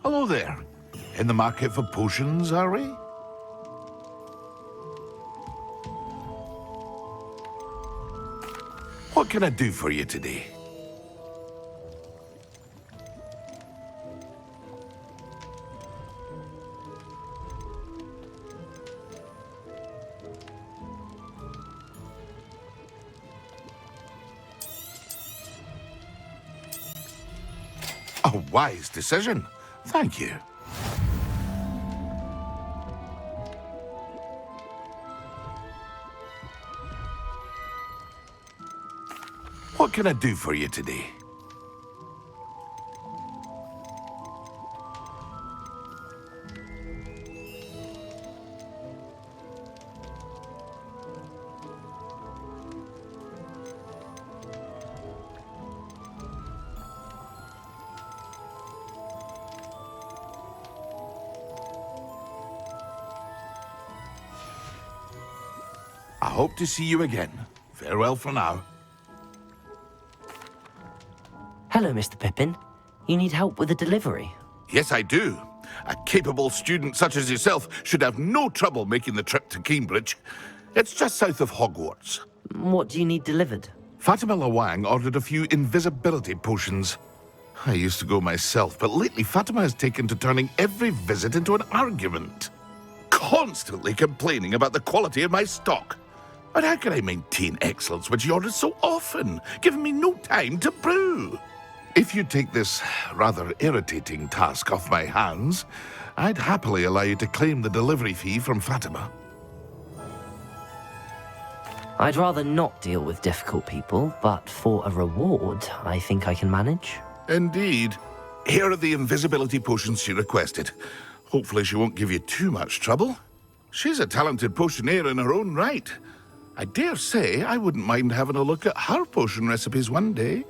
Hello there. In the market for potions, are we? What can I do for you today? A wise decision. Thank you. What can I do for you today? I hope to see you again. Farewell for now. Hello, Mr. Pippin. You need help with a delivery? Yes, I do. A capable student such as yourself should have no trouble making the trip to Cambridge. It's just south of Hogwarts. What do you need delivered? Fatima Lawang ordered a few invisibility potions. I used to go myself, but lately Fatima has taken to turning every visit into an argument. Constantly complaining about the quality of my stock. But how can I maintain excellence when she orders so often, giving me no time to brew? If you take this rather irritating task off my hands, I'd happily allow you to claim the delivery fee from Fatima. I'd rather not deal with difficult people, but for a reward, I think I can manage. Indeed. Here are the invisibility potions she requested. Hopefully she won't give you too much trouble. She's a talented potioneer in her own right. I dare say I wouldn't mind having a look at her potion recipes one day.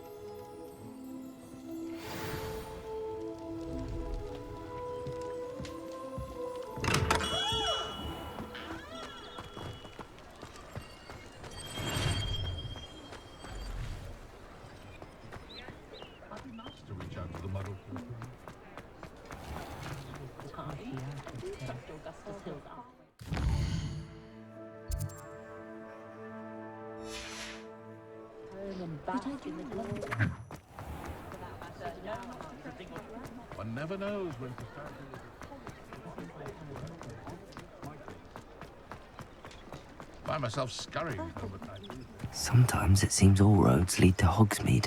One never knows when to start. Find myself scurrying over time. Sometimes it seems all roads lead to Hogsmeade.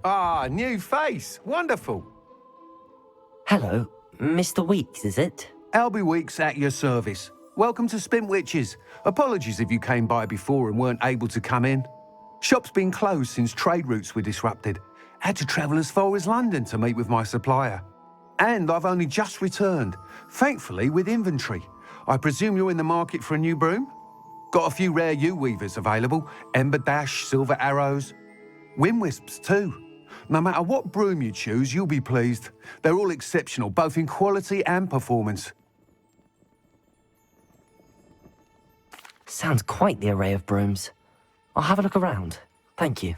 Ah, new face. Wonderful. Hello, Mr. Weeks, is it? Albie Weeks at your service. Welcome to Spintwitches. Apologies if you came by before and weren't able to come in. Shop's been closed since trade routes were disrupted. Had to travel as far as London to meet with my supplier. And I've only just returned, thankfully with inventory. I presume you're in the market for a new broom? Got a few rare yew-weavers available. Ember Dash, Silver Arrows. Wind-wisps too. No matter what broom you choose, you'll be pleased. They're all exceptional, both in quality and performance. Sounds quite the array of brooms. I'll have a look around. Thank you.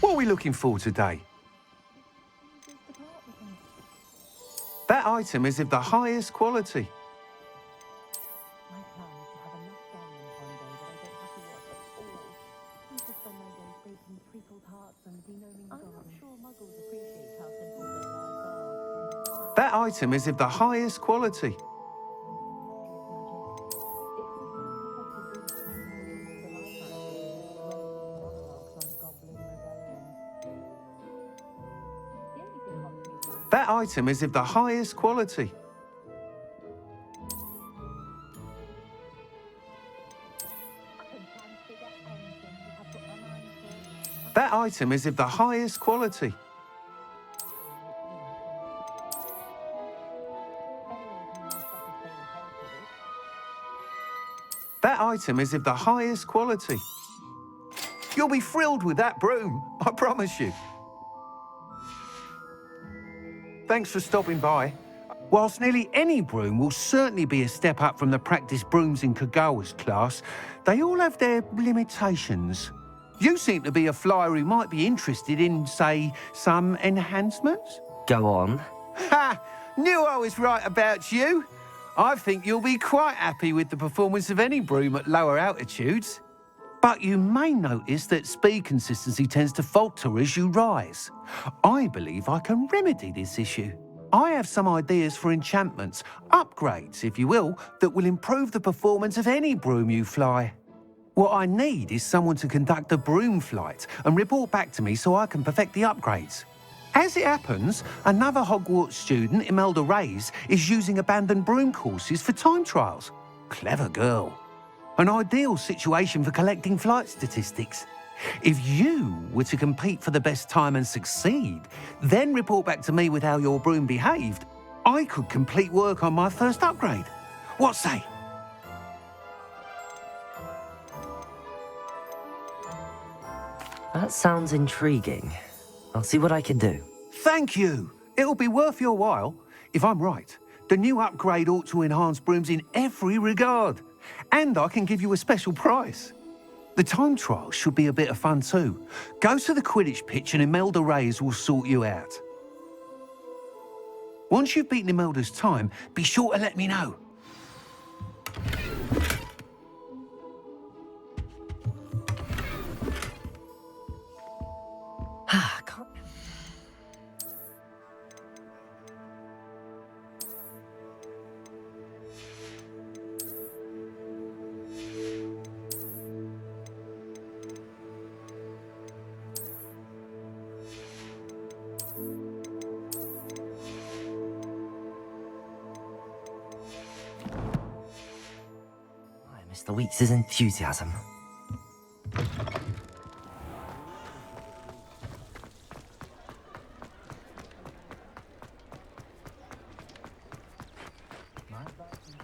What are we looking for today? That item is of the highest quality. That item is of the highest quality. That item is of the highest quality. That item is of the highest quality. That item is of the highest quality. You'll be thrilled with that broom, I promise you. Thanks for stopping by. Whilst nearly any broom will certainly be a step up from the practice brooms in Kagawa's class, they all have their limitations. You seem to be a flyer who might be interested in, say, some enhancements? Go on. Ha! Knew I was right about you. I think you'll be quite happy with the performance of any broom at lower altitudes. But you may notice that speed consistency tends to falter as you rise. I believe I can remedy this issue. I have some ideas for enchantments, upgrades, if you will, that will improve the performance of any broom you fly. What I need is someone to conduct a broom flight and report back to me so I can perfect the upgrades. As it happens, another Hogwarts student, Imelda Reyes, is using abandoned broom courses for time trials. Clever girl. An ideal situation for collecting flight statistics. If you were to compete for the best time and succeed, then report back to me with how your broom behaved, I could complete work on my first upgrade. What say? That sounds intriguing. I'll see what I can do. Thank you. It'll be worth your while. If I'm right, the new upgrade ought to enhance brooms in every regard. And I can give you a special price. The time trial should be a bit of fun too. Go to the Quidditch pitch and Imelda Reyes will sort you out. Once you've beaten Imelda's time, be sure to let me know. Can't... Mr. Weeks' enthusiasm.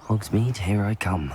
Hogsmeade, here I come.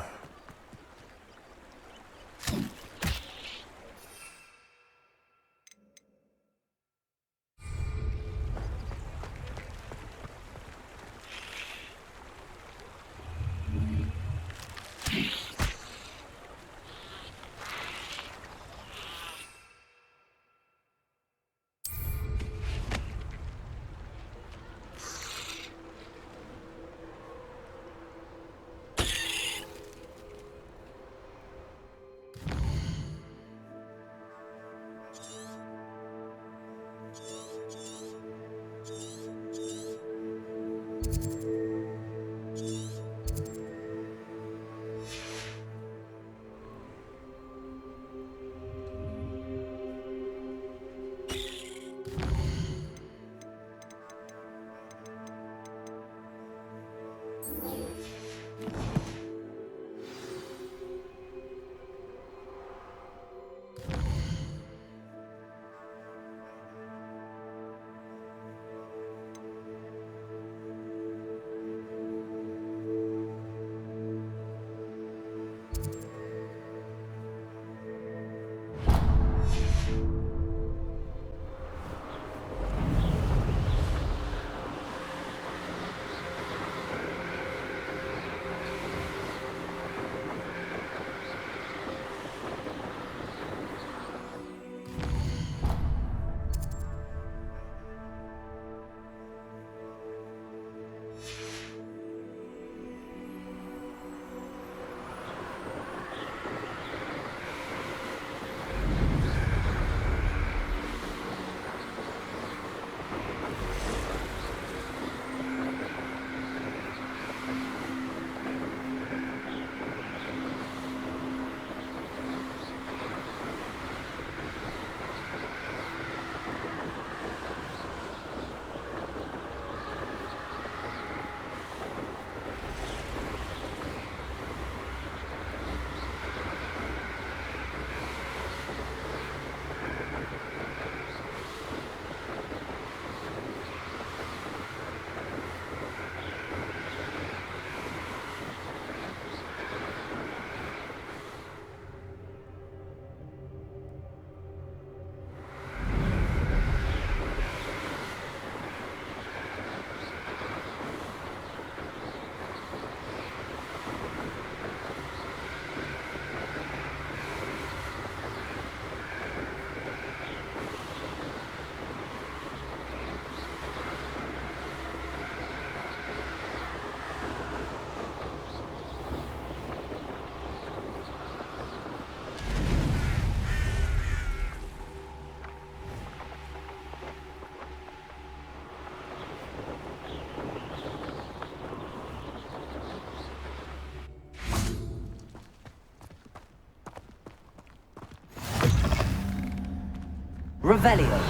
Revelio.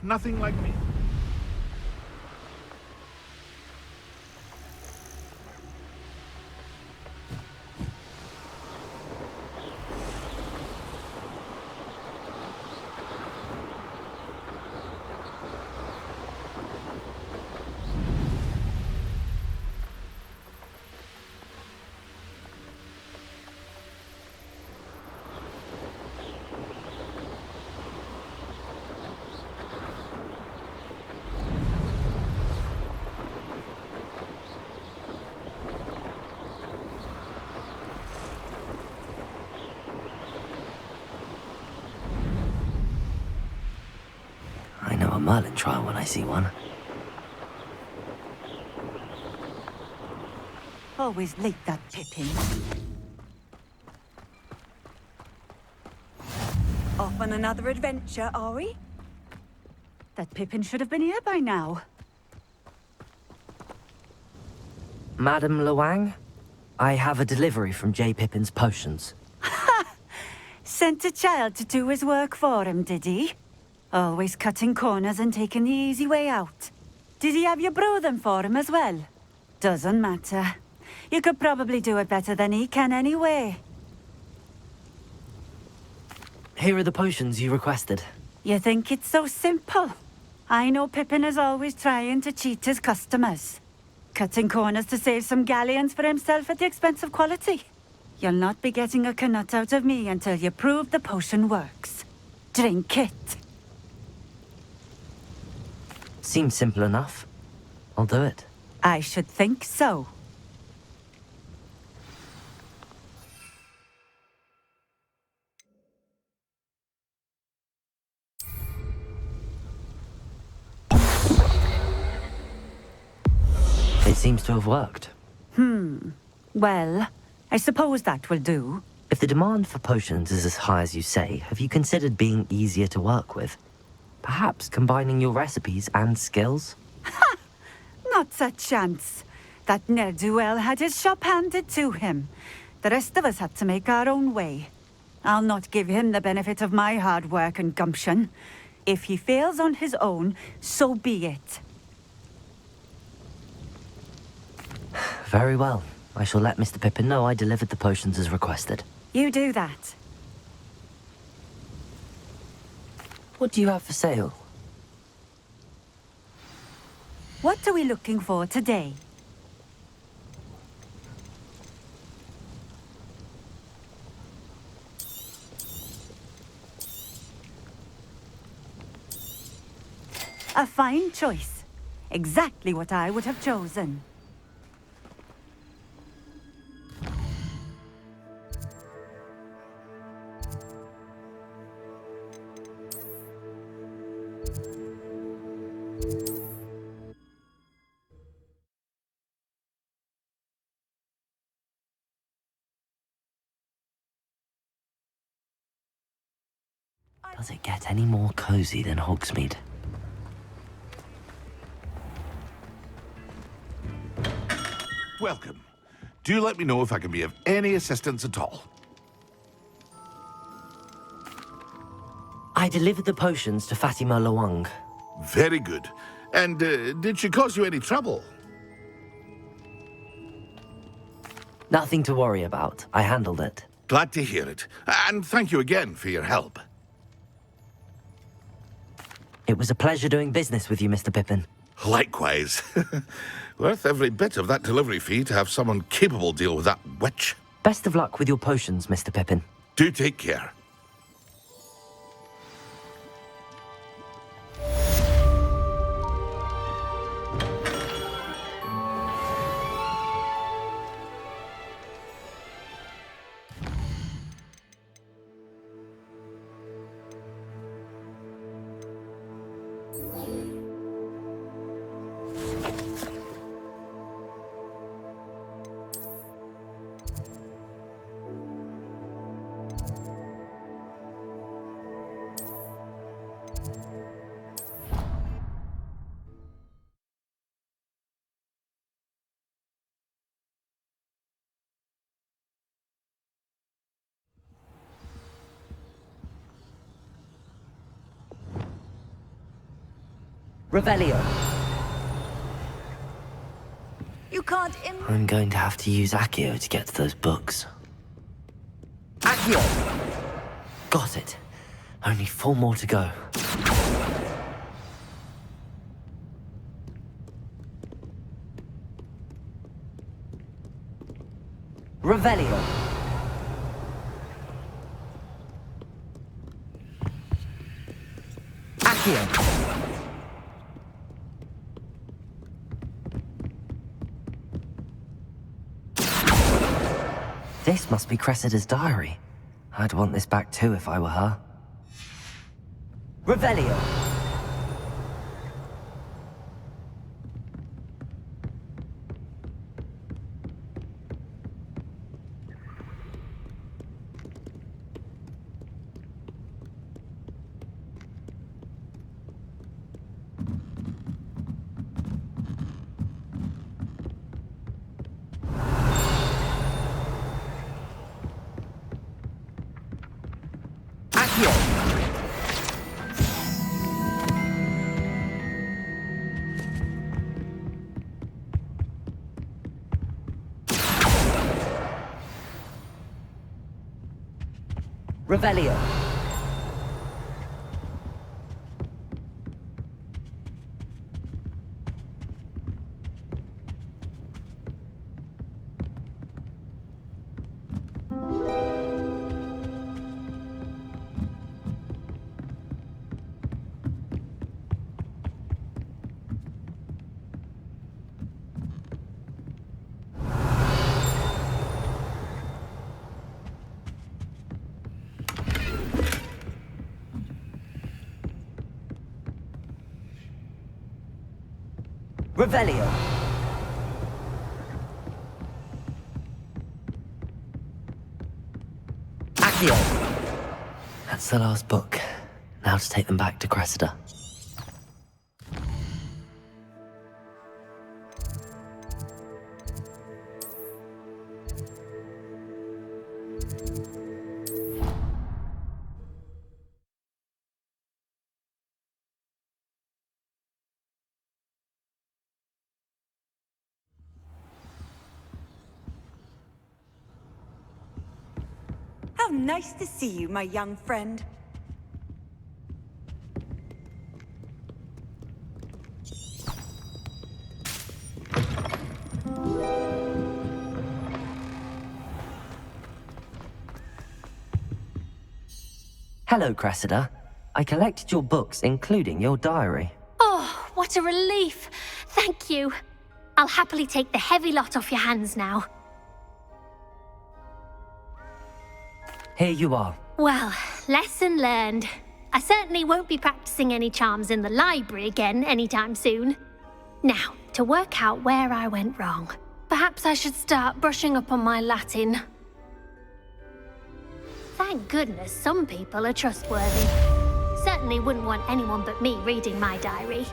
Nothing like me. I know a Merlin trial when I see one. Always late, that Pippin. Off on another adventure, are we? That Pippin should have been here by now. Madame Luang, I have a delivery from J. Pippin's potions. Sent a child to do his work for him, did he? Always cutting corners and taking the easy way out. Did he have you brew them for him as well? Doesn't matter. You could probably do it better than he can anyway. Here are the potions you requested. You think it's so simple? I know Pippin is always trying to cheat his customers. Cutting corners to save some galleons for himself at the expense of quality. You'll not be getting a canut out of me until you prove the potion works. Drink it. Seems simple enough. I'll do it. I should think so. It seems to have worked. Well, I suppose that will do. If the demand for potions is as high as you say, have you considered being easier to work with? Perhaps combining your recipes and skills? Not a chance. That ne'er-do-well had his shop handed to him. The rest of us had to make our own way. I'll not give him the benefit of my hard work and gumption. If he fails on his own, so be it. Very well. I shall let Mr. Pippin know I delivered the potions as requested. You do that. What do you have for sale? What are we looking for today? A fine choice. Exactly what I would have chosen. Does it get any more cozy than Hogsmeade? Welcome. Do let me know if I can be of any assistance at all. I delivered the potions to Fatima Luang. Very good. And did she cause you any trouble? Nothing to worry about. I handled it. Glad to hear it. And thank you again for your help. It was a pleasure doing business with you, Mr. Pippin. Likewise. Worth every bit of that delivery fee to have someone capable deal with that witch. Best of luck with your potions, Mr. Pippin. Do take care. Revelio. You can't I'm going to have to use Accio to get to those books. Accio! Got it. Only 4 more to go. Revelio. Accio. This must be Cressida's diary. I'd want this back too if I were her. Revelio. Revelio. Revelio. Accio. That's the last book. Now to take them back to Cressida. How nice to see you, my young friend. Hello, Cressida. I collected your books, including your diary. Oh, what a relief. Thank you. I'll happily take the heavy lot off your hands now. Here you are. Well, lesson learned. I certainly won't be practicing any charms in the library again anytime soon. Now, to work out where I went wrong. Perhaps I should start brushing up on my Latin. Thank goodness some people are trustworthy. Certainly wouldn't want anyone but me reading my diary.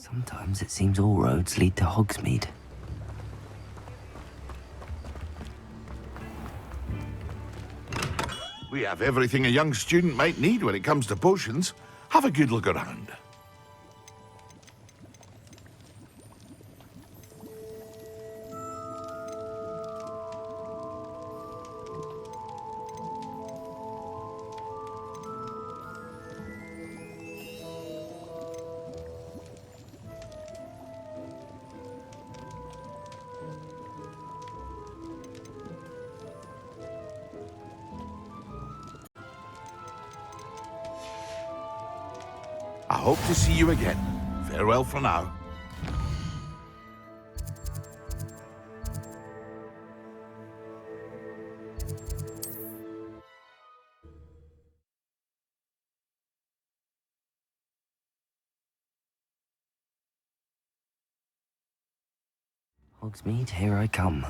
Sometimes it seems all roads lead to Hogsmeade. We have everything a young student might need when it comes to potions. Have a good look around. I hope to see you again. Farewell for now. Hogsmeade, here I come.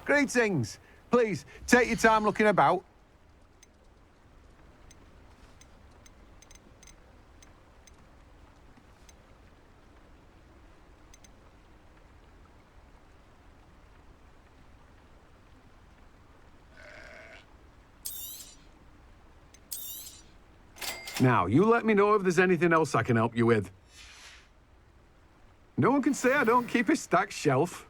Greetings. Please, take your time looking about. Now, you let me know if there's anything else I can help you with. No one can say I don't keep a stacked shelf.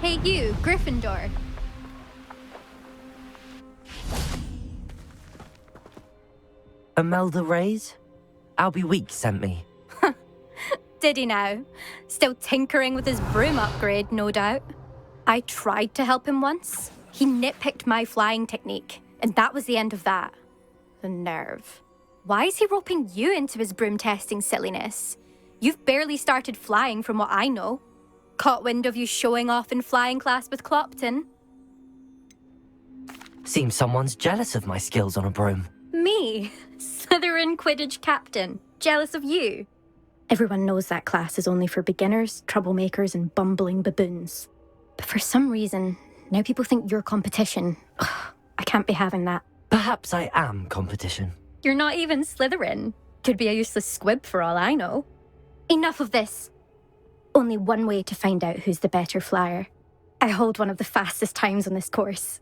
Hey you, Gryffindor. Imelda Reyes? Albie Weeks sent me. Did he now? Still tinkering with his broom upgrade, no doubt. I tried to help him once. He nitpicked my flying technique, and that was the end of that. The nerve. Why is he roping you into his broom testing silliness? You've barely started flying from what I know. Caught wind of you showing off in flying class with Clopton. Seems someone's jealous of my skills on a broom. Me? Slytherin Quidditch captain. Jealous of you? Everyone knows that class is only for beginners, troublemakers, and bumbling baboons. But for some reason, now people think you're competition. Ugh, I can't be having that. Perhaps I am competition. You're not even Slytherin. Could be a useless squib for all I know. Enough of this. Only one way to find out who's the better flyer. I hold one of the fastest times on this course.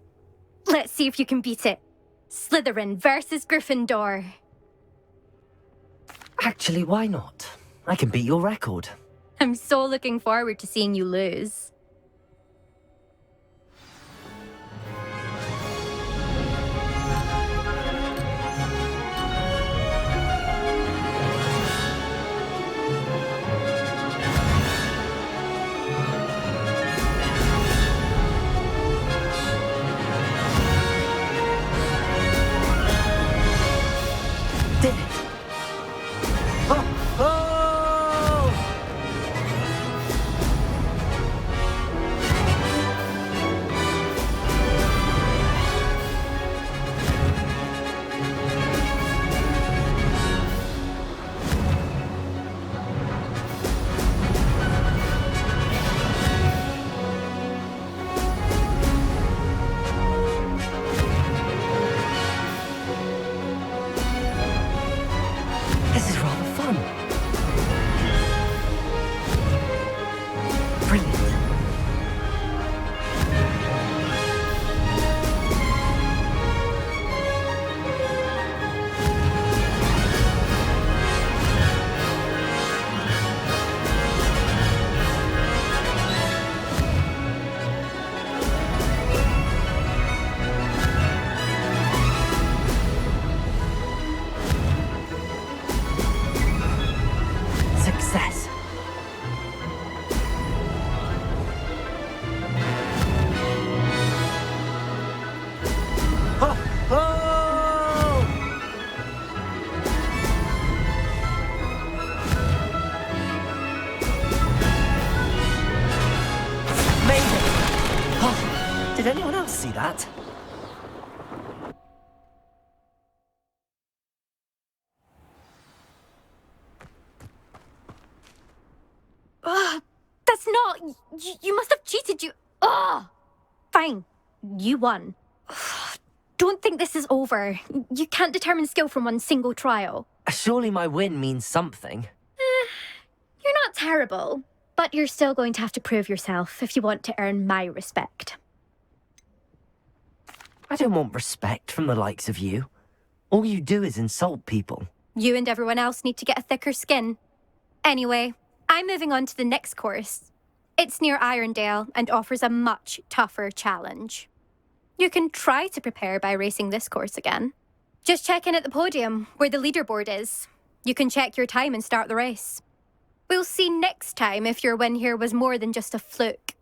Let's see if you can beat it. Slytherin versus Gryffindor. Actually, why not? I can beat your record. I'm so looking forward to seeing you lose. did it! Oh! Oh! This is rather fun. Brilliant. Success. Ho! Ho! Amazing! Oh, did anyone else see that? Ugh, that's not. You must have cheated. Ugh! Fine. You won. Ugh, don't think this is over. You can't determine skill from one single trial. Surely my win means something. You're not terrible, but you're still going to have to prove yourself if you want to earn my respect. I don't want respect from the likes of you. All you do is insult people. You and everyone else need to get a thicker skin. Anyway, I'm moving on to the next course. It's near Irondale and offers a much tougher challenge. You can try to prepare by racing this course again. Just check in at the podium, where the leaderboard is. You can check your time and start the race. We'll see next time if your win here was more than just a fluke.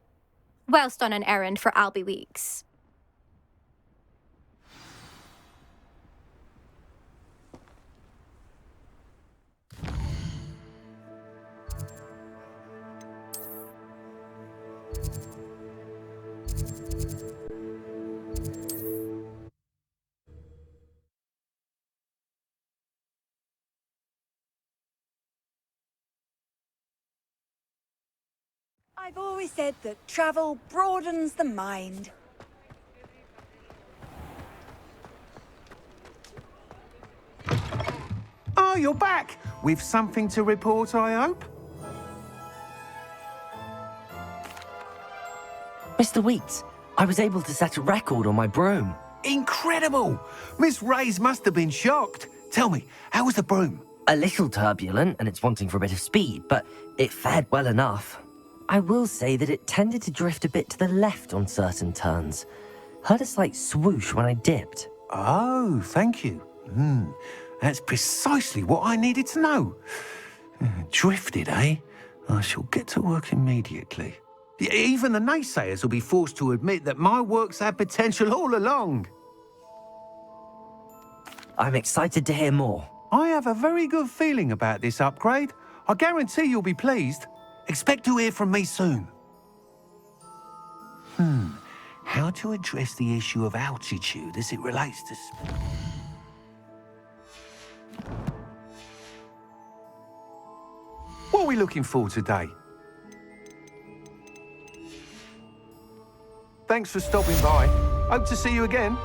Whilst on an errand for Albie Weeks. I've always said that travel broadens the mind. Oh, you're back! With something to report, I hope? Mr. Weeks, I was able to set a record on my broom. Incredible! Miss Reyes must have been shocked. Tell me, how was the broom? A little turbulent, and it's wanting for a bit of speed, but it fared well enough. I will say that it tended to drift a bit to the left on certain turns. Heard a slight swoosh when I dipped. Oh, thank you. That's precisely what I needed to know. Drifted, eh? I shall get to work immediately. Even the naysayers will be forced to admit that my work's had potential all along. I'm excited to hear more. I have a very good feeling about this upgrade. I guarantee you'll be pleased. Expect to hear from me soon. How to address the issue of altitude as it relates to... What are we looking for today? Thanks for stopping by. Hope to see you again.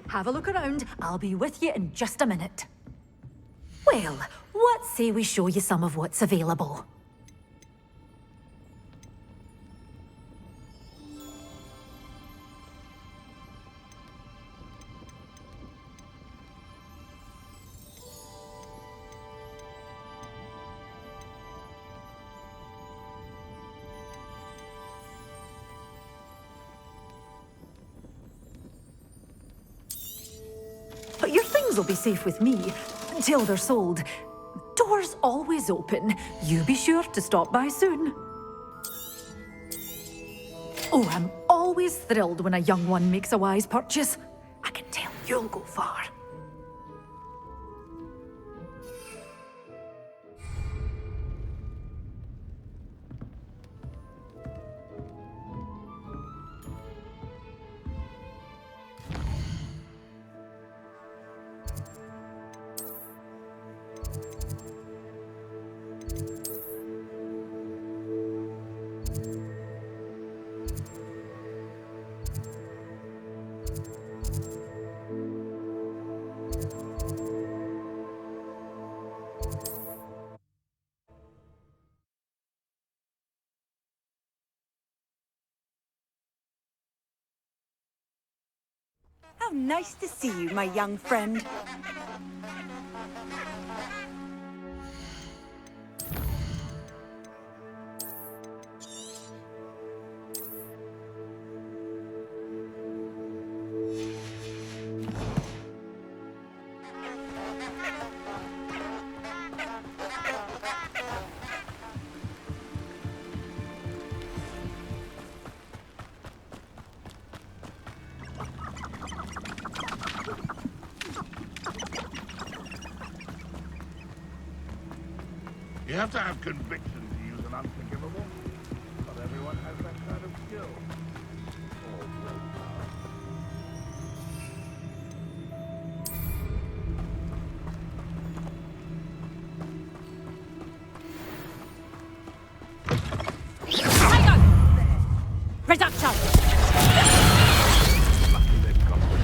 Have a look around. I'll be with you in just a minute. Well, what say we show you some of what's available? But your things will be safe with me until they're sold. Doors always open. You be sure to stop by soon. Oh, I'm always thrilled when a young one makes a wise purchase. I can tell you'll go far. How nice to see you, my young friend. You have to have conviction to use an unforgivable. Not everyone has that kind of skill. Or willpower. Reduction! Lucky they've got the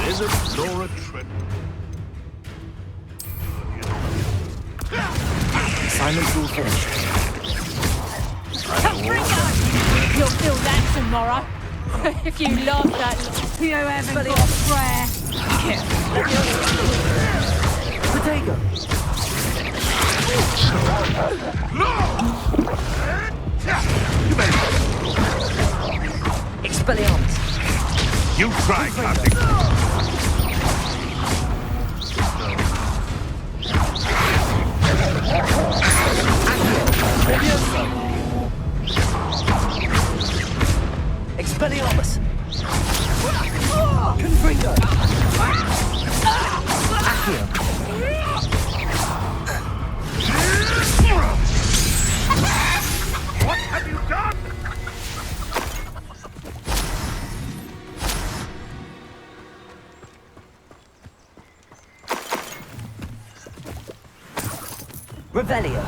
Isn't Laura Trent? Assignment's all finished. You'll feel that tomorrow. If you love that, you haven't got a prayer. Potato! Expelliarmus! You try, Classic. Expelliarmus! Confringo! Accio! What have you done? Revelio!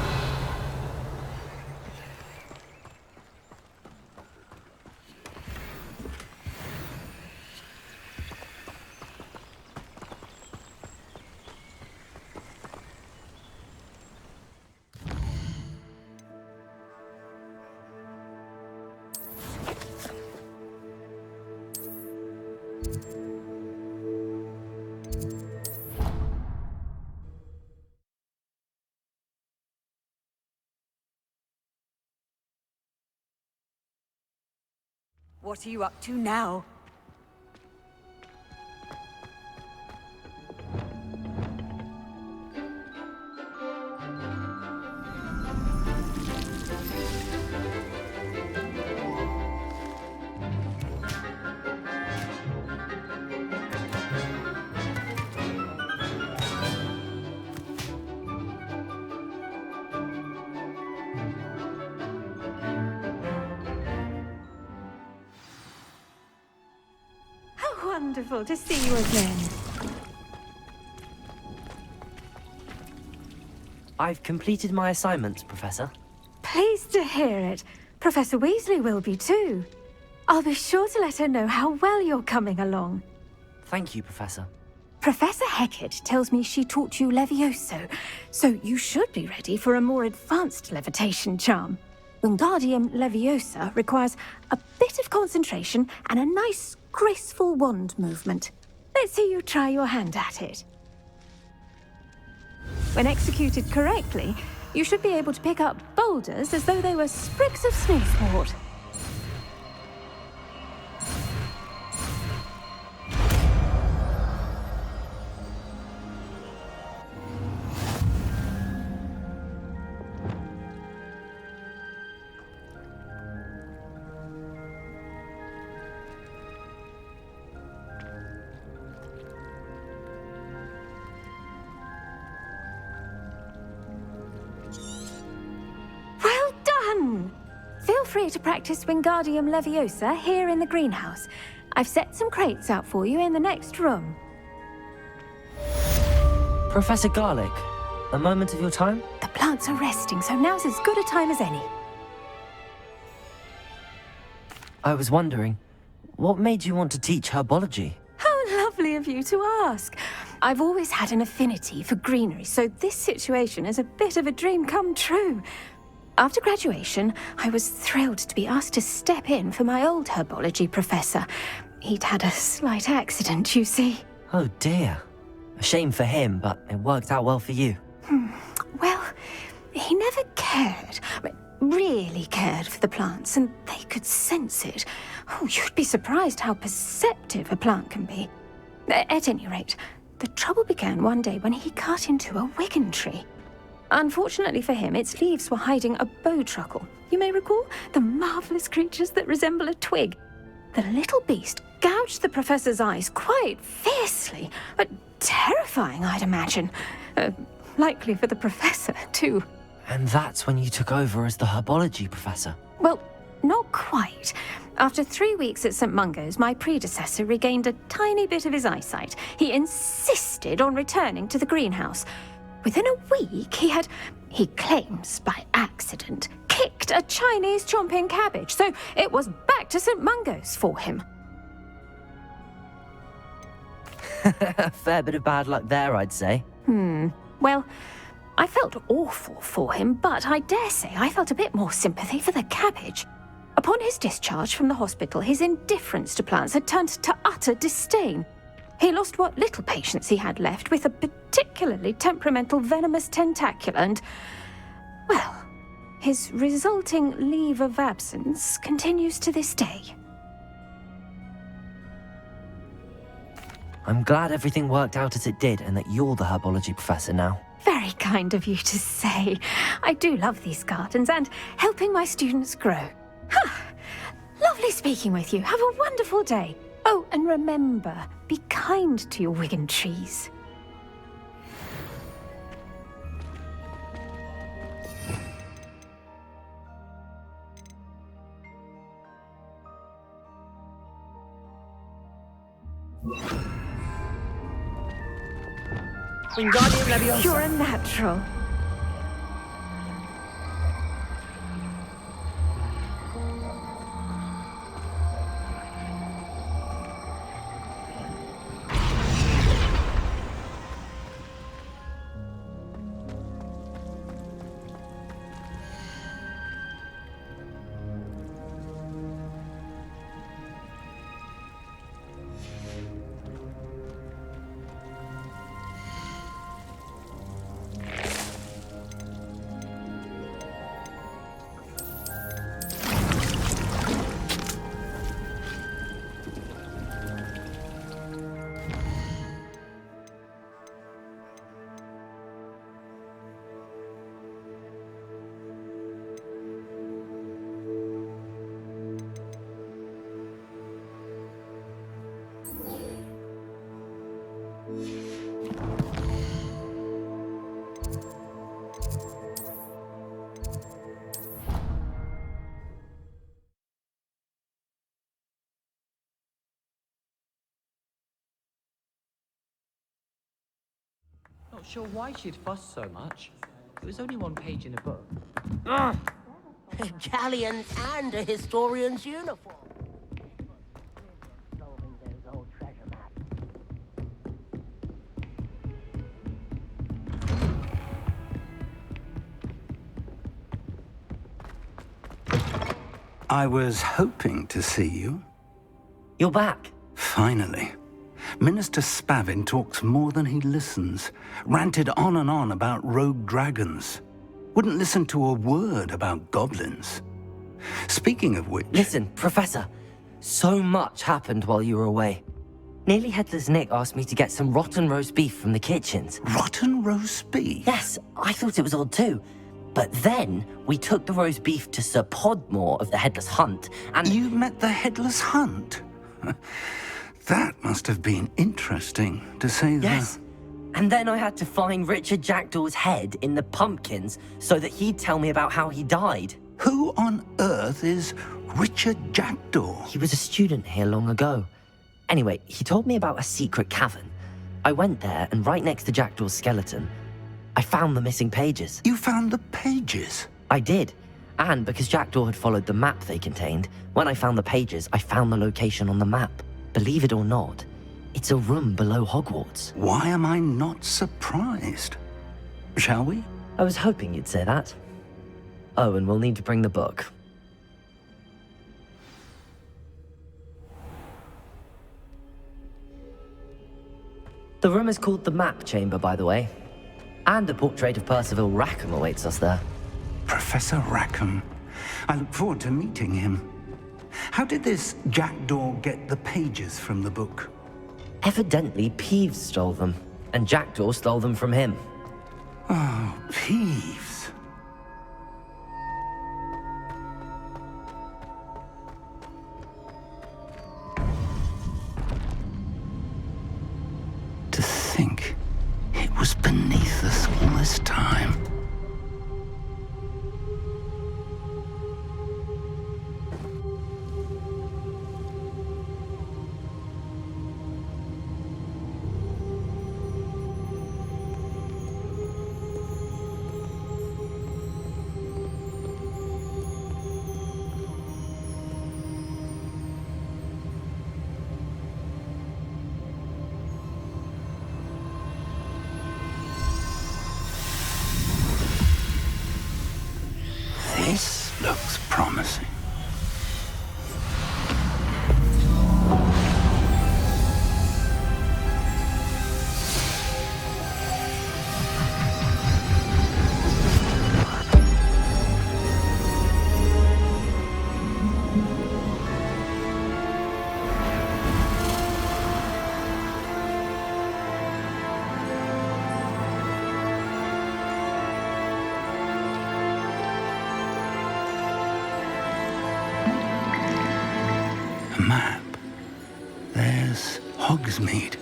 What are you up to now? Wonderful to see you again. I've completed my assignments, Professor. Pleased to hear it. Professor Weasley will be too. I'll be sure to let her know how well you're coming along. Thank you, Professor. Professor Hecat tells me she taught you Levioso, so you should be ready for a more advanced levitation charm. Wingardium Leviosa requires a bit of concentration and a nice, graceful wand movement. Let's see you try your hand at it. When executed correctly, you should be able to pick up boulders as though they were sprigs of sneezewort. Well done! Feel free to practice Wingardium Leviosa here in the greenhouse. I've set some crates out for you in the next room. Professor Garlick, a moment of your time? The plants are resting, so now's as good a time as any. I was wondering, what made you want to teach herbology? How lovely of you to ask. I've always had an affinity for greenery, so this situation is a bit of a dream come true. After graduation, I was thrilled to be asked to step in for my old herbology professor. He'd had a slight accident, you see. Oh dear. A shame for him, but it worked out well for you. Well, he never cared, really cared for the plants, and they could sense it. Oh, you'd be surprised how perceptive a plant can be. At any rate, the trouble began one day when he cut into a wigan tree. Unfortunately for him, its leaves were hiding a bowtruckle. You may recall the marvelous creatures that resemble a twig. The little beast gouged the professor's eyes quite fiercely, but terrifying, I'd imagine. Likely for the professor, too. And that's when you took over as the herbology professor. Well, not quite. After 3 weeks at St. Mungo's, my predecessor regained a tiny bit of his eyesight. He insisted on returning to the greenhouse. Within a week, he claims by accident, kicked a Chinese chomping cabbage, so it was back to St. Mungo's for him. A fair bit of bad luck there, I'd say. Well, I felt awful for him, but I dare say I felt a bit more sympathy for the cabbage. Upon his discharge from the hospital, his indifference to plants had turned to utter disdain. He lost what little patience he had left with a particularly temperamental venomous tentacula and, well, his resulting leave of absence continues to this day. I'm glad everything worked out as it did and that you're the herbology professor now. Very kind of you to say. I do love these gardens and helping my students grow. Lovely speaking with you. Have a wonderful day. Oh, and remember, be kind to your wigan trees. Wingardium Leviosa. You're a natural. Not sure why she'd fuss so much. It was only one page in a book. Galleons and a historian's uniform. I was hoping to see you. You're back. Finally. Minister Spavin talks more than he listens. Ranted on and on about rogue dragons. Wouldn't listen to a word about goblins. Speaking of which... Listen, Professor. So much happened while you were away. Nearly Headless Nick asked me to get some rotten roast beef from the kitchens. Rotten roast beef? Yes, I thought it was odd too. But then, we took the roast beef to Sir Podmore of the Headless Hunt, and... You met the Headless Hunt? That must have been interesting, to say the... Yes. And then I had to find Richard Jackdaw's head in the pumpkins so that he'd tell me about how he died. Who on earth is Richard Jackdaw? He was a student here long ago. Anyway, he told me about a secret cavern. I went there, and right next to Jackdaw's skeleton, I found the missing pages. You found the pages? I did. And because Jackdaw had followed the map they contained, when I found the pages, I found the location on the map. Believe it or not, it's a room below Hogwarts. Why am I not surprised? Shall we? I was hoping you'd say that. Oh, and we'll need to bring the book. The room is called the Map Chamber, by the way. And a portrait of Percival Rackham awaits us there. Professor Rackham. I look forward to meeting him. How did this Jackdaw get the pages from the book? Evidently, Peeves stole them, and Jackdaw stole them from him. Oh, Peeves. To think it was beneath us all this time. This looks promising. Map. There's Hogsmeade.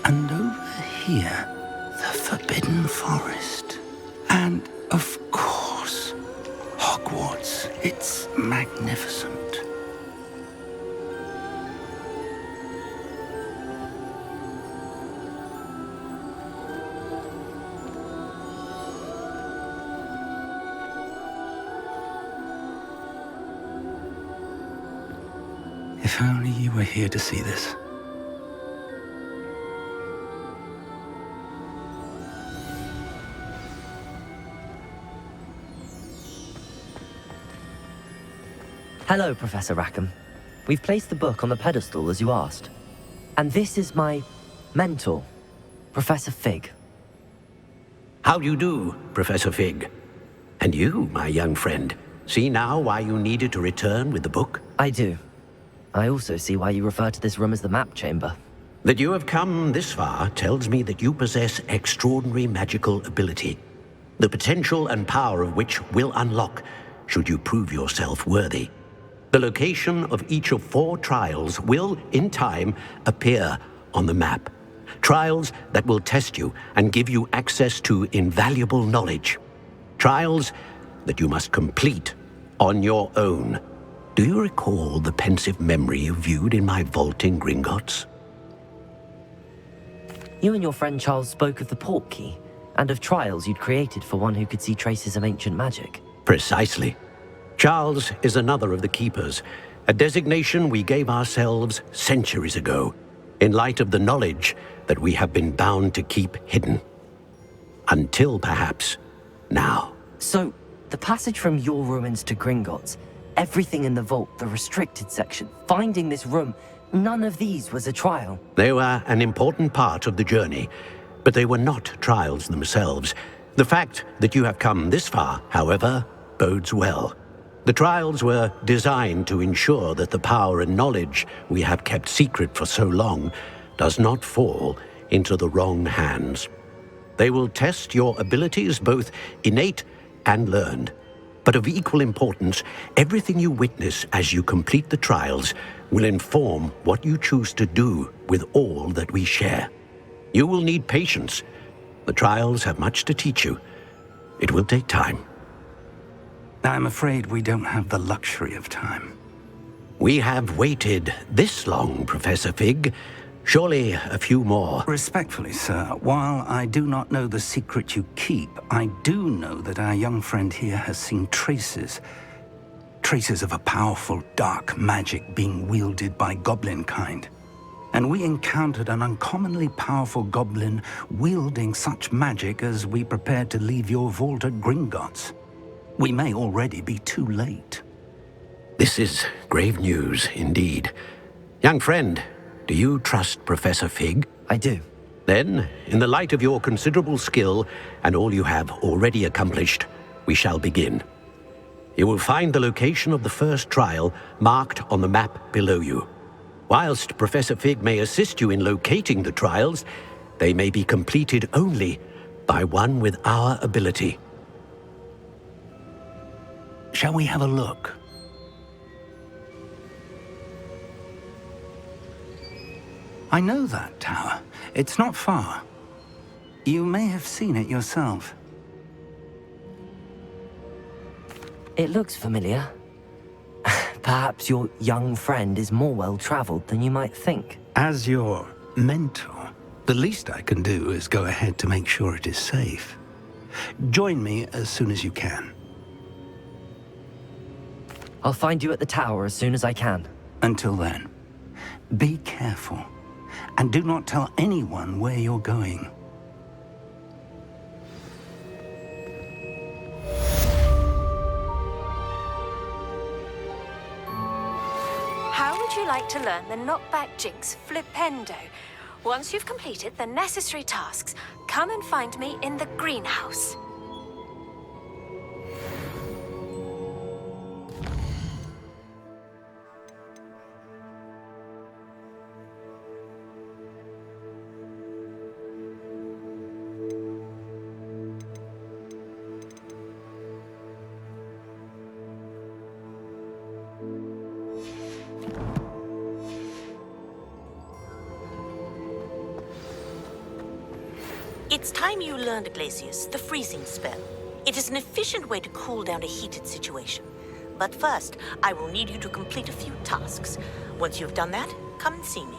And over here, the Forbidden Forest. And, of course, Hogwarts. It's magnificent. If only you were here to see this. Hello, Professor Rackham. We've placed the book on the pedestal as you asked. And this is my mentor, Professor Fig. How do you do, Professor Fig? And you, my young friend, see now why you needed to return with the book? I do. I also see why you refer to this room as the Map Chamber. That you have come this far tells me that you possess extraordinary magical ability, the potential and power of which will unlock should you prove yourself worthy. The location of each of 4 trials will, in time, appear on the map. Trials that will test you and give you access to invaluable knowledge. Trials that you must complete on your own. Do you recall the pensive memory you viewed in my vault in Gringotts? You and your friend Charles spoke of the port key. And of trials you'd created for one who could see traces of ancient magic. Precisely. Charles is another of the Keepers, a designation we gave ourselves centuries ago, in light of the knowledge that we have been bound to keep hidden. Until, perhaps, now. So, the passage from your ruins to Gringotts, everything in the vault, the restricted section, finding this room, none of these was a trial. They were an important part of the journey, but they were not trials themselves. The fact that you have come this far, however, bodes well. The trials were designed to ensure that the power and knowledge we have kept secret for so long does not fall into the wrong hands. They will test your abilities, both innate and learned. But of equal importance, everything you witness as you complete the trials will inform what you choose to do with all that we share. You will need patience. The trials have much to teach you. It will take time. I'm afraid we don't have the luxury of time. We have waited this long, Professor Fig. Surely a few more. Respectfully, sir, while I do not know the secret you keep, I do know that our young friend here has seen traces of a powerful dark magic being wielded by goblin kind. And we encountered an uncommonly powerful goblin wielding such magic as we prepared to leave your vault at Gringotts. We may already be too late. This is grave news indeed. Young friend, do you trust Professor Fig? I do. Then, in the light of your considerable skill and all you have already accomplished, we shall begin. You will find the location of the first trial marked on the map below you. Whilst Professor Fig may assist you in locating the trials, they may be completed only by one with our ability. Shall we have a look? I know that tower. It's not far. You may have seen it yourself. It looks familiar. Perhaps your young friend is more well-traveled than you might think. As your mentor, the least I can do is go ahead to make sure it is safe. Join me as soon as you can. I'll find you at the tower as soon as I can. Until then, be careful, and do not tell anyone where you're going. How would you like to learn the knockback jinx flipendo? Once you've completed the necessary tasks, come and find me in the greenhouse. It's time you learned, Glacius, the freezing spell. It is an efficient way to cool down a heated situation. But first, I will need you to complete a few tasks. Once you've done that, come and see me.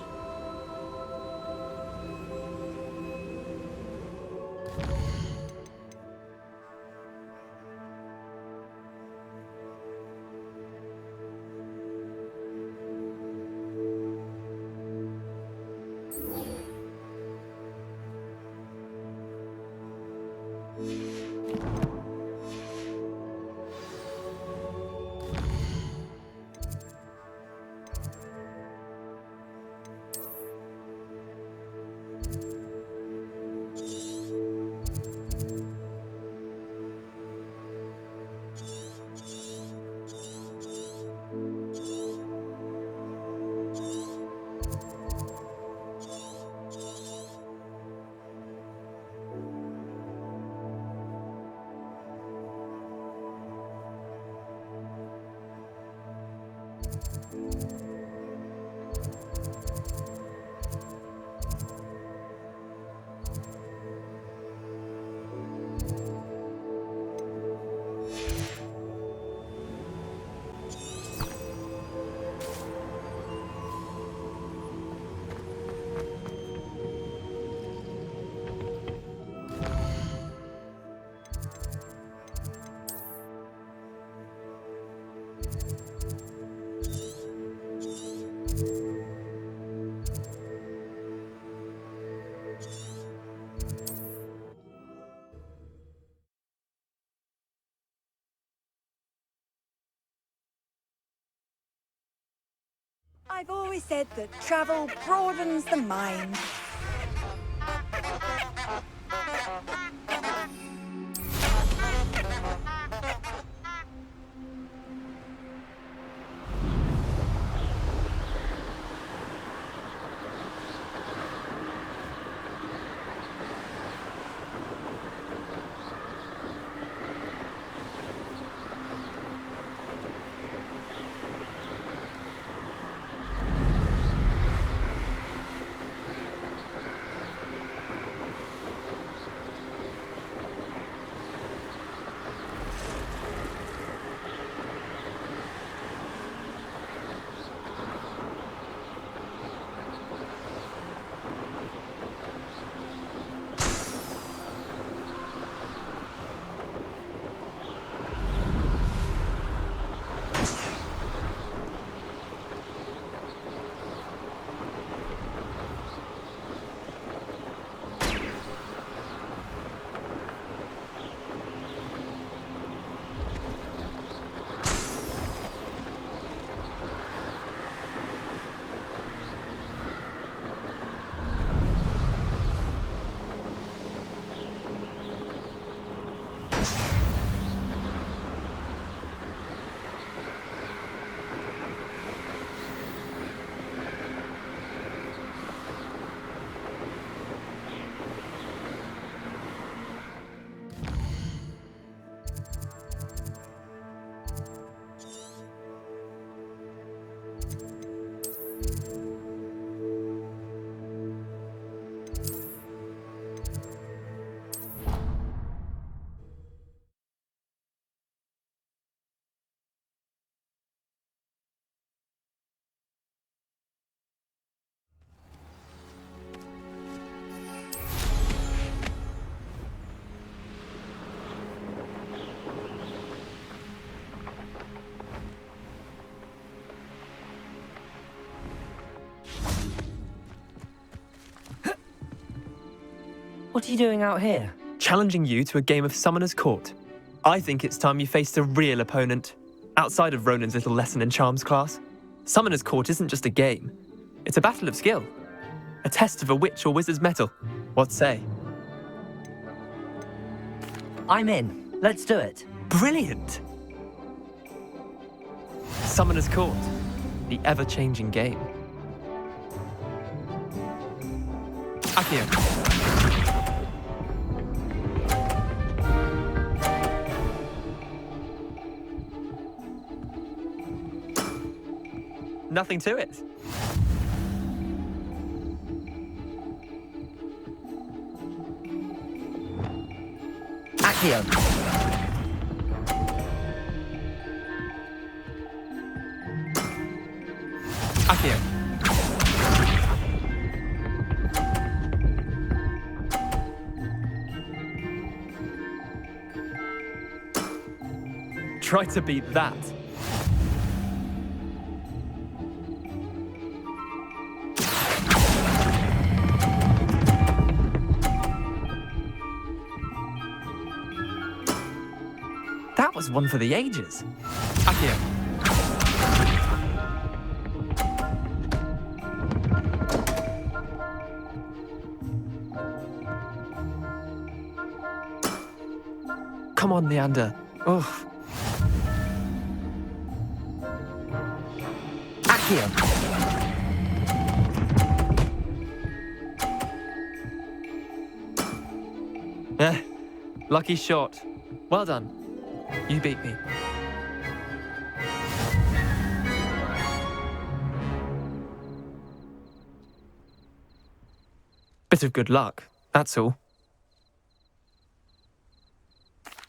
I've always said that travel broadens the mind. What are you doing out here? Challenging you to a game of Summoner's Court. I think it's time you faced a real opponent, outside of Ronan's little lesson in charms class. Summoner's Court isn't just a game. It's a battle of skill. A test of a witch or wizard's mettle. What say? I'm in. Let's do it. Brilliant! Summoner's Court. The ever-changing game. Accio. Nothing to it. Accio. Accio. Try to beat that. That was one for the ages. Accio. Come on, Leander. Oh. Accio. Lucky shot. Well done. You beat me. Bit of good luck, that's all.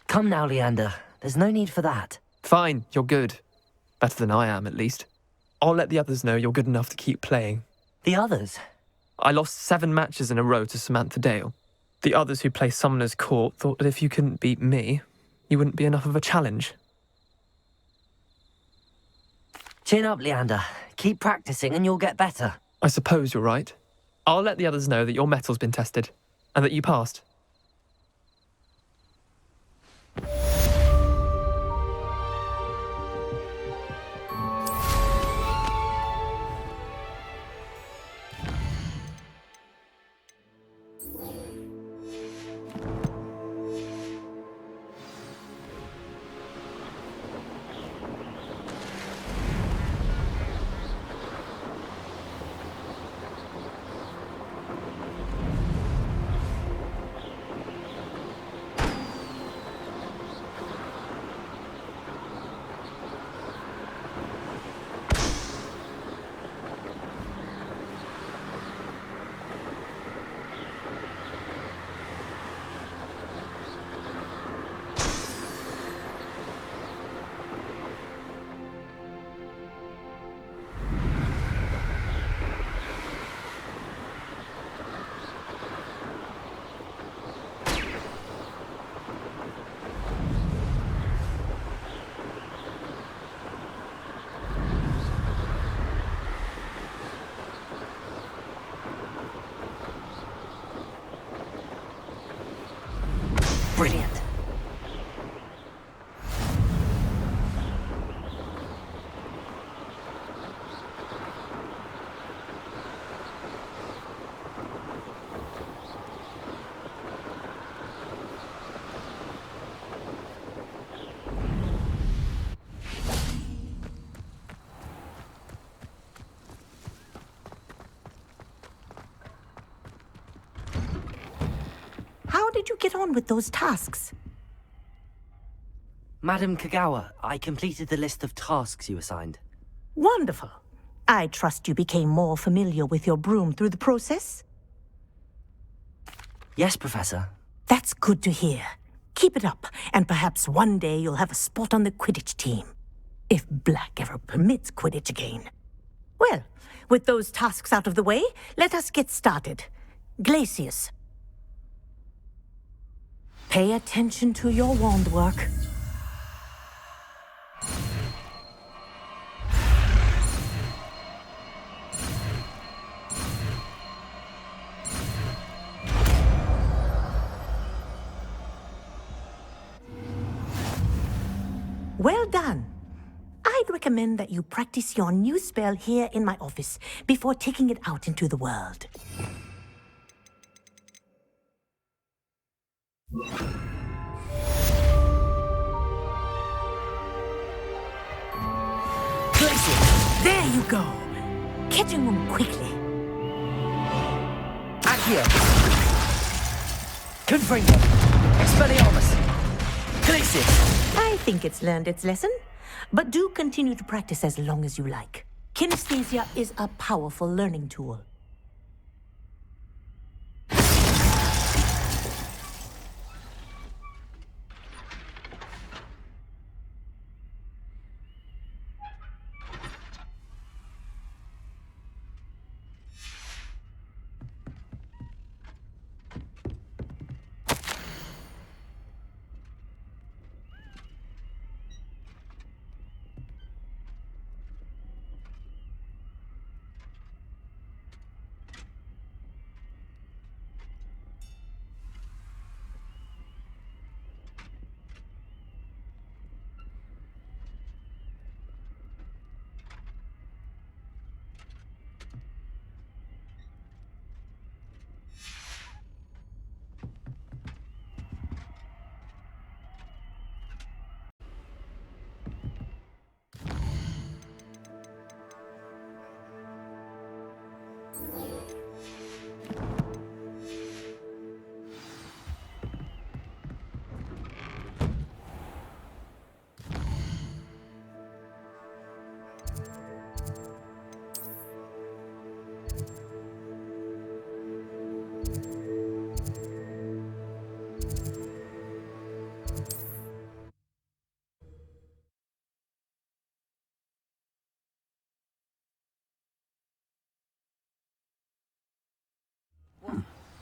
Come now, Leander. There's no need for that. Fine, you're good. Better than I am, at least. I'll let the others know you're good enough to keep playing. The others? I lost 7 matches in a row to Samantha Dale. The others who play Summoner's Court thought that if you couldn't beat me, you wouldn't be enough of a challenge. Chin up, Leander. Keep practicing and you'll get better. I suppose you're right. I'll let the others know that your metal's been tested, and that you passed. Brilliant. How did you get on with those tasks? Madam Kagawa, I completed the list of tasks you assigned. Wonderful. I trust you became more familiar with your broom through the process? Yes, Professor. That's good to hear. Keep it up, and perhaps one day you'll have a spot on the Quidditch team. If Black ever permits Quidditch again. Well, with those tasks out of the way, let us get started. Glacius. Pay attention to your wand work. Well done. I'd recommend that you practice your new spell here in my office before taking it out into the world. There you go. Catching them quickly. Accio. Confringo. Expelliarmus. Glacius. I think it's learned its lesson, but do continue to practice as long as you like. Kinesthesia is a powerful learning tool.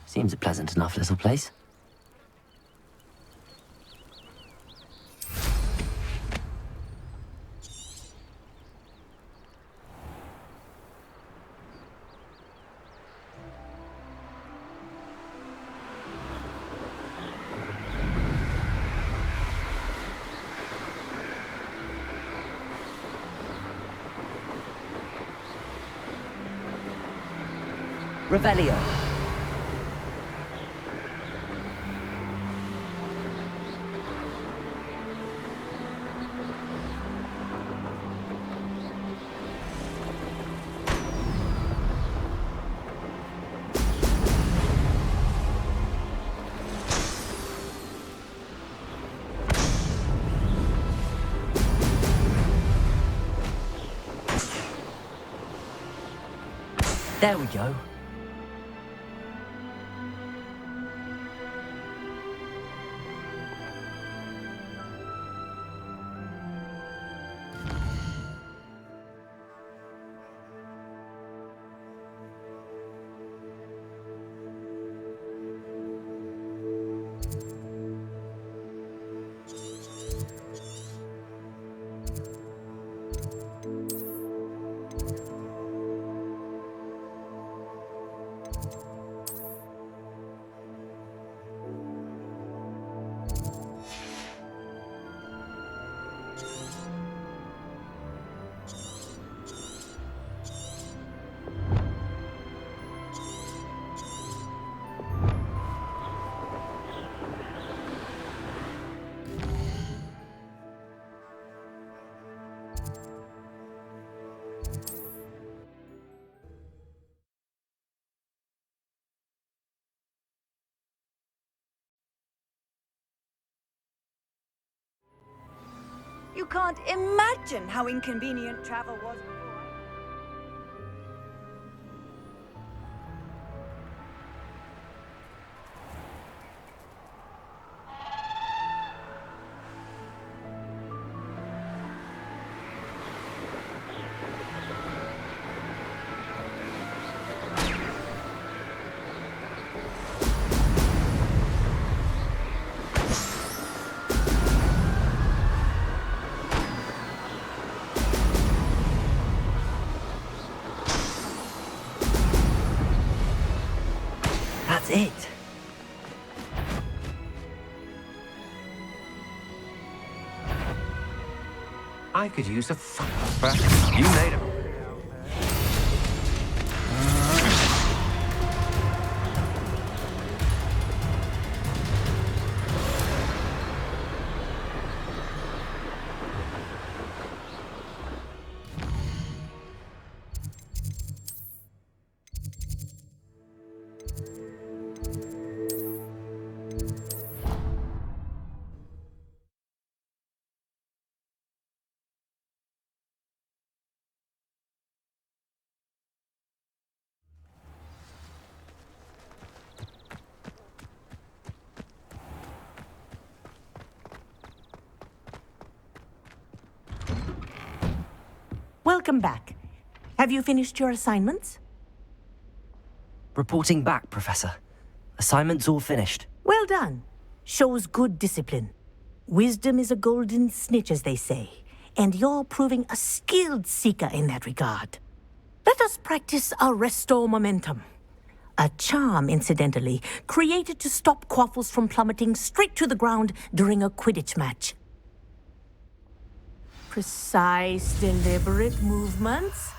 Seems a pleasant enough little place. Revelio. There we go. You can't imagine how inconvenient travel was before. That's it. I could use a fuck. You made it. Welcome back. Have you finished your assignments? Reporting back, Professor. Assignment's all finished. Well done. Shows good discipline. Wisdom is a golden snitch, as they say, and you're proving a skilled seeker in that regard. Let us practice our restore momentum. A charm, incidentally, created to stop quaffles from plummeting straight to the ground during a Quidditch match. Precise, deliberate movements.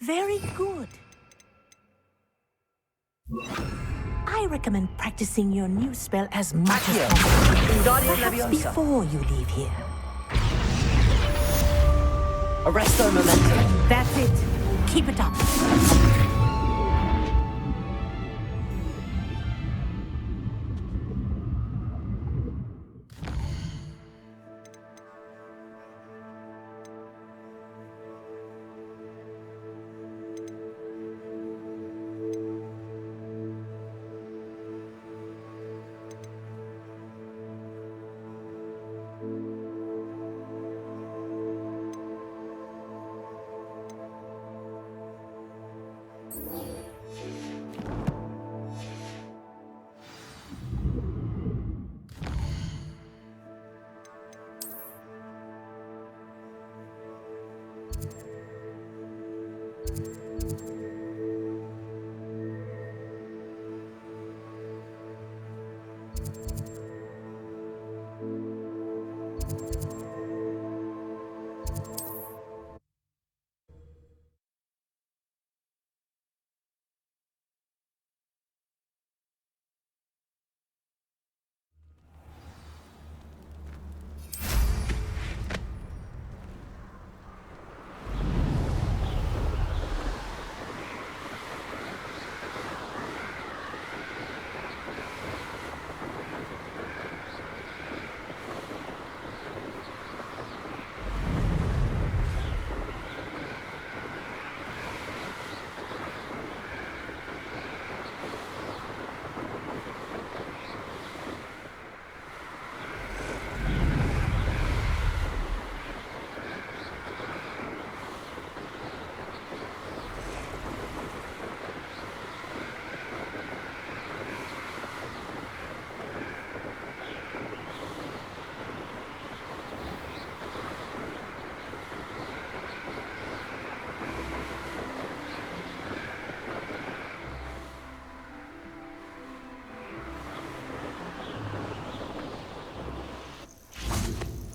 Very good. I recommend practicing your new spell as much as possible. Perhaps before you leave here. Arresto momentum. That's it. Keep it up.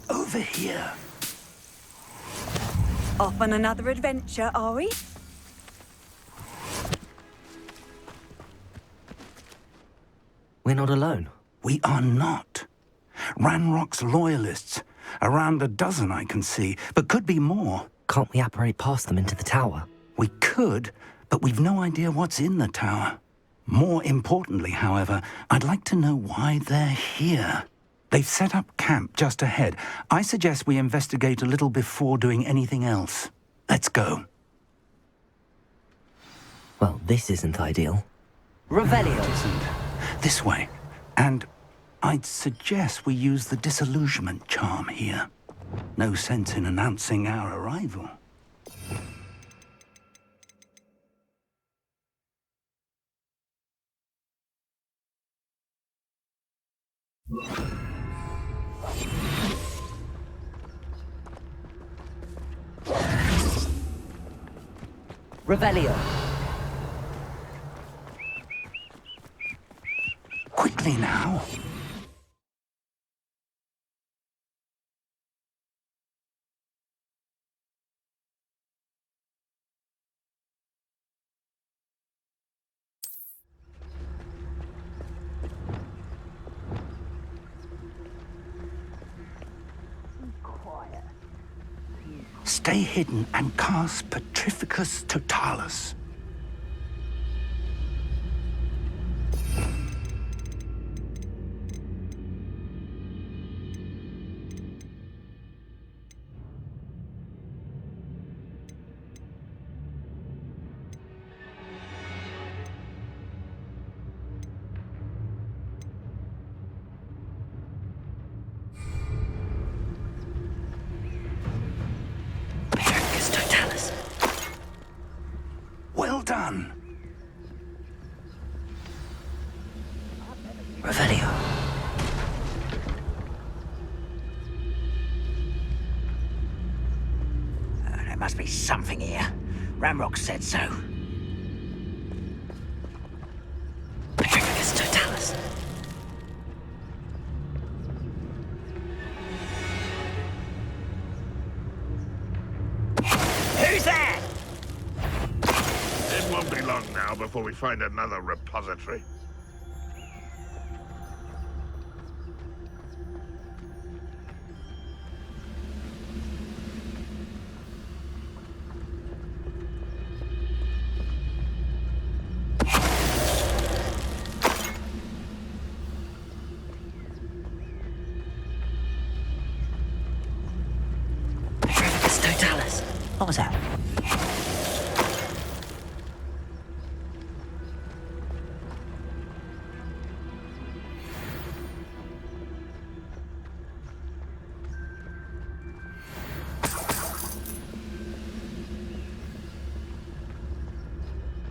Over here. Off on another adventure, are we? We're not alone. We are not. Ranrock's loyalists. Around a dozen I can see, but could be more. Can't we apparate past them into the tower? We could, but we've no idea what's in the tower. More importantly, however, I'd like to know why they're here. They've set up camp just ahead. I suggest we investigate a little before doing anything else. Let's go. Well, this isn't ideal. Revelio! It isn't. This way. And I'd suggest we use the disillusionment charm here. No sense in announcing our arrival. Revelio! Quickly now. Stay hidden and cast Petrificus Totalis. Well done. Revelio. There must be something here. Ramrock said so. Petrificus Totalis. Who's there? It won't be long now before we find another repository. Petrificus Totalis. What was that?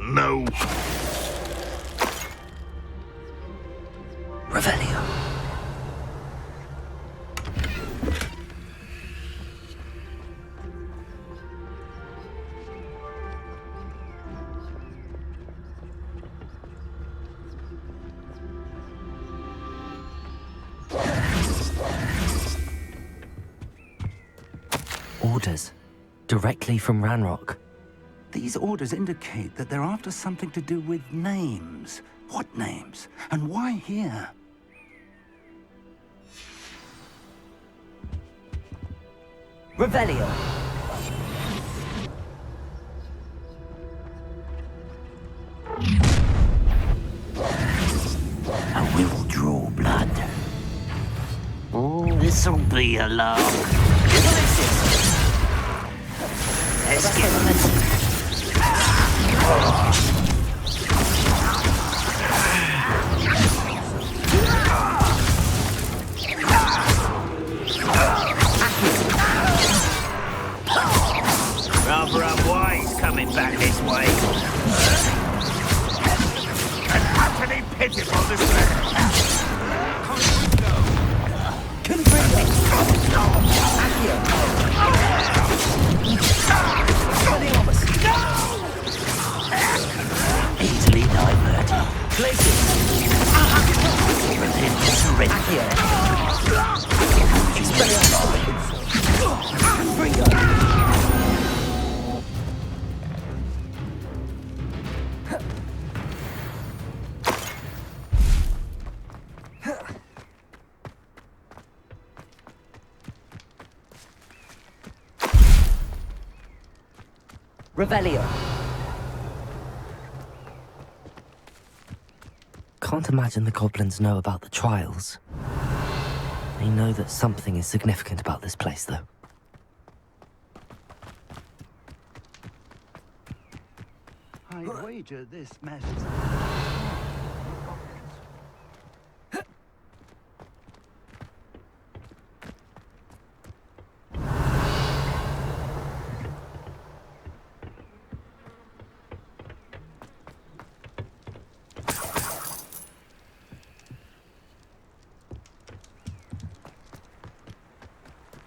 No. Revelio. Directly from Ranrock. These orders indicate that they're after something to do with names. What names? And why here? Revelio. I will draw blood. Oh, this'll be a lark. Let's get rather unwise coming back this way. And utterly pitiful this Easily diverted. Relentless surrender. Revelio. Can't imagine the goblins know about the trials. They know that something is significant about this place, though. I wager this mess.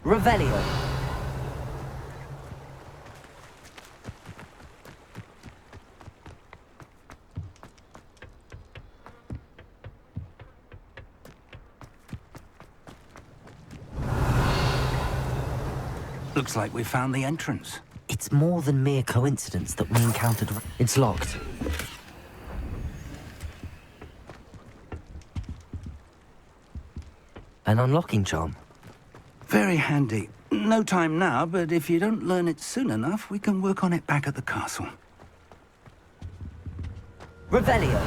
Revelio. Looks like we found the entrance. It's more than mere coincidence that we encountered... It's locked. An unlocking charm. Very handy. No time now, but if you don't learn it soon enough, we can work on it back at the castle. Revelio.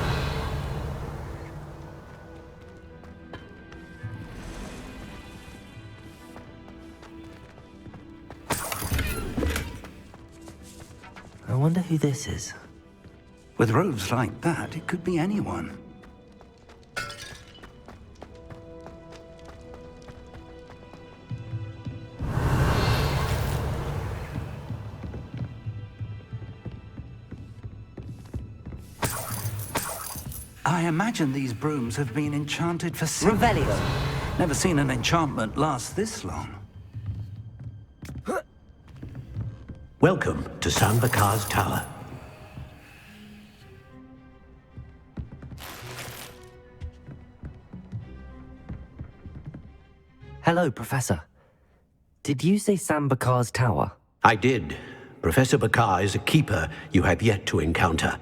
I wonder who this is. With robes like that, it could be anyone. I imagine these brooms have been enchanted for centuries. Revelio. Never seen an enchantment last this long. Welcome to Samvakar's Tower. Hello, Professor. Did you say Samvakar's Tower? I did. Professor Bakar is a keeper you have yet to encounter.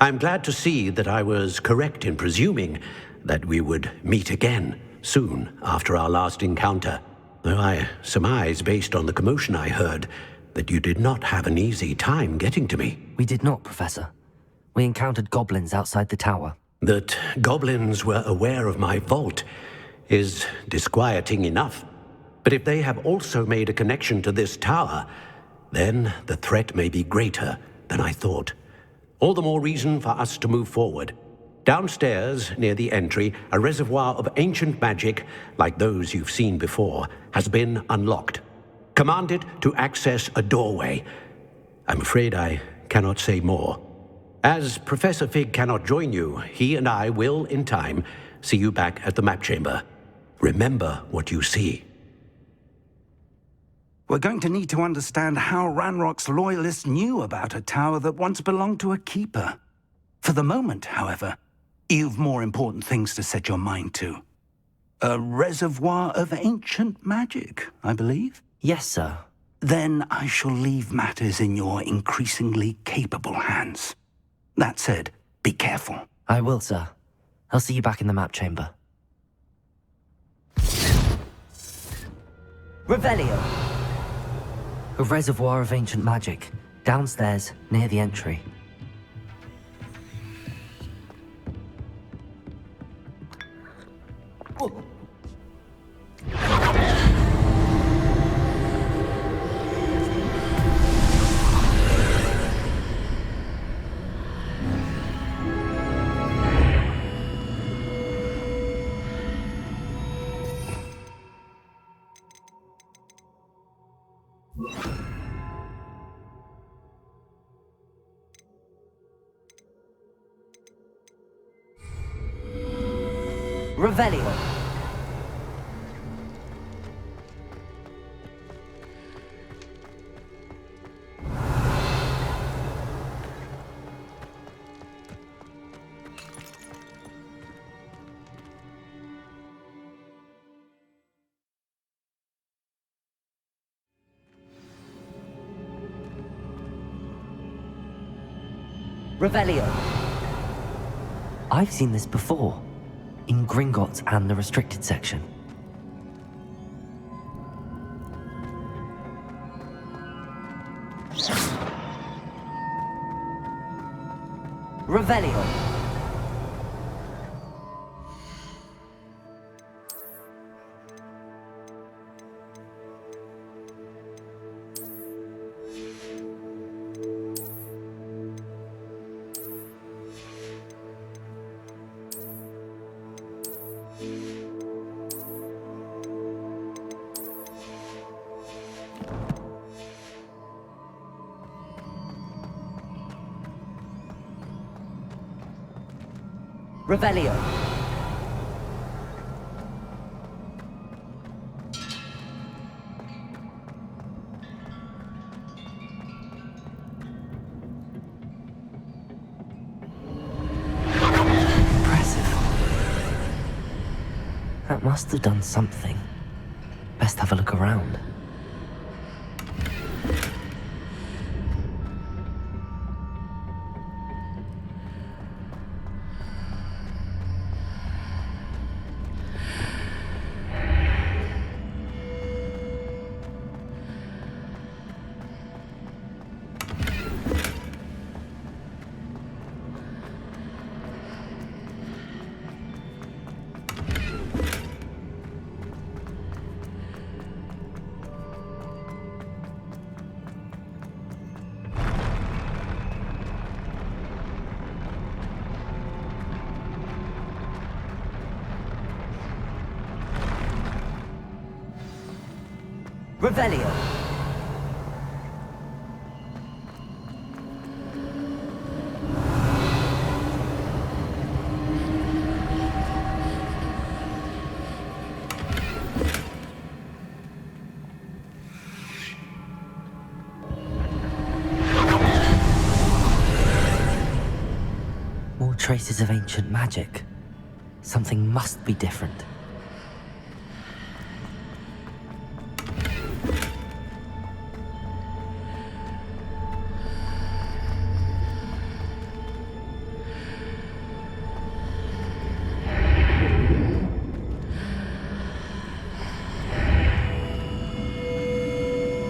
I'm glad to see that I was correct in presuming that we would meet again soon after our last encounter, though I surmise, based on the commotion I heard, that you did not have an easy time getting to me. We did not, Professor. We encountered goblins outside the tower. That goblins were aware of my vault is disquieting enough. But if they have also made a connection to this tower, then the threat may be greater than I thought. All the more reason for us to move forward. Downstairs, near the entry, a reservoir of ancient magic, like those you've seen before, has been unlocked. Commanded to access a doorway. I'm afraid I cannot say more. As Professor Fig cannot join you, he and I will, in time, see you back at the map chamber. Remember what you see. We're going to need to understand how Ranrock's loyalists knew about a tower that once belonged to a keeper. For the moment, however, you've more important things to set your mind to. A reservoir of ancient magic, I believe? Yes, sir. then I shall leave matters in your increasingly capable hands. That said, be careful. I will, sir. I'll see you back in the map chamber. Revelio! A reservoir of ancient magic, downstairs, near the entry. Revelio. Revelio. I've seen this before. In Gringotts and the restricted section. Revelio. Revelio. Impressive. That must have done something. Best have a look around. Revelio. More traces of ancient magic. Something must be different.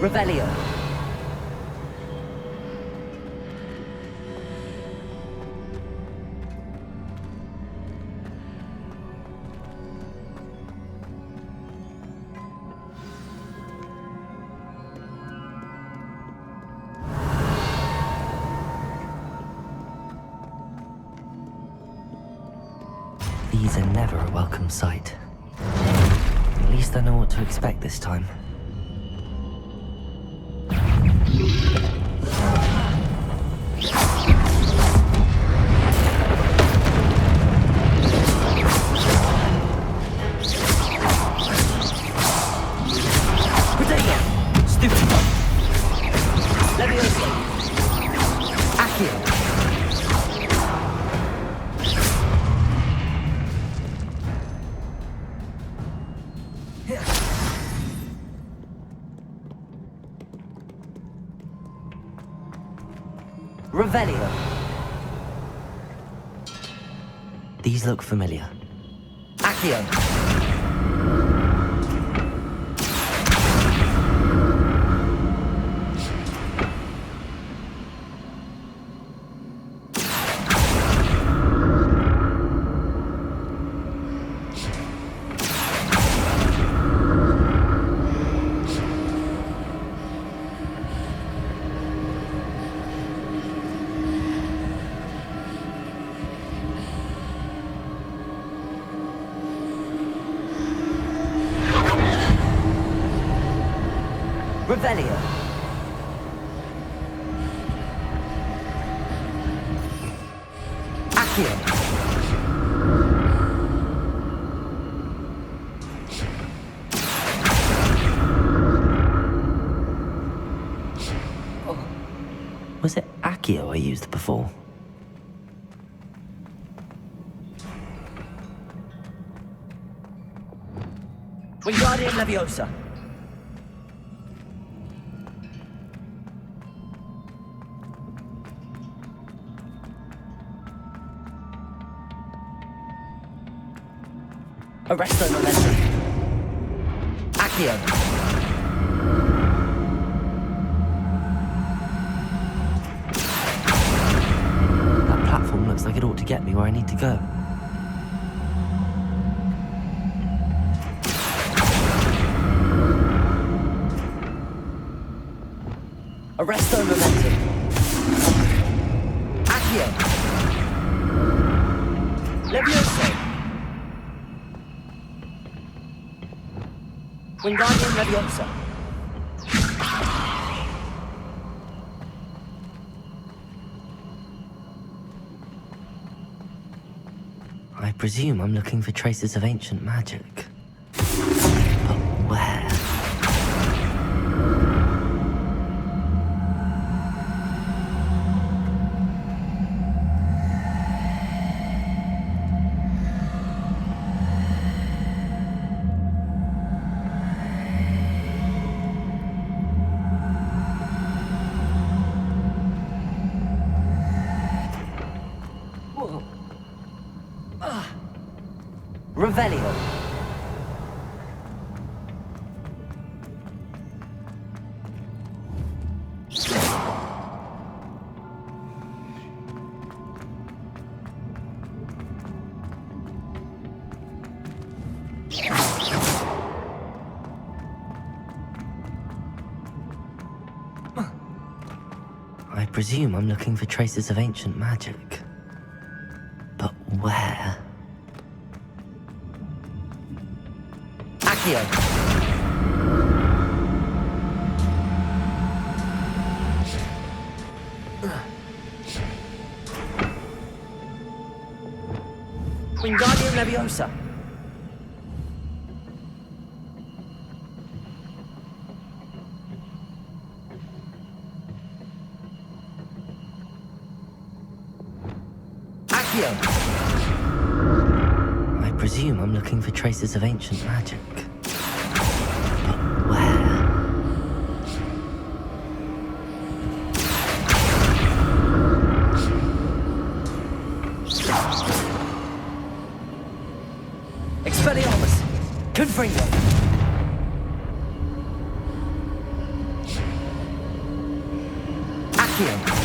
Revelio. These are never a welcome sight. At least I know what to expect this time. Revelio. These look familiar. Accio. Revelio. Accio. Oh. Was it Accio I used before? Wingardium Leviosa. Arresto Momentum. Accio. That platform looks like it ought to get me where I need to go. Arresto Momentum. Accio. Leviosa. Wingardium Leviosa. I presume I'm looking for traces of ancient magic. But where? Revelio. I presume I'm looking for traces of ancient magic. But where? Accio. Wingardium Leviosa. Accio. I presume I'm looking for traces of ancient magic. But where? Expelliarmus! Confringo! Accio!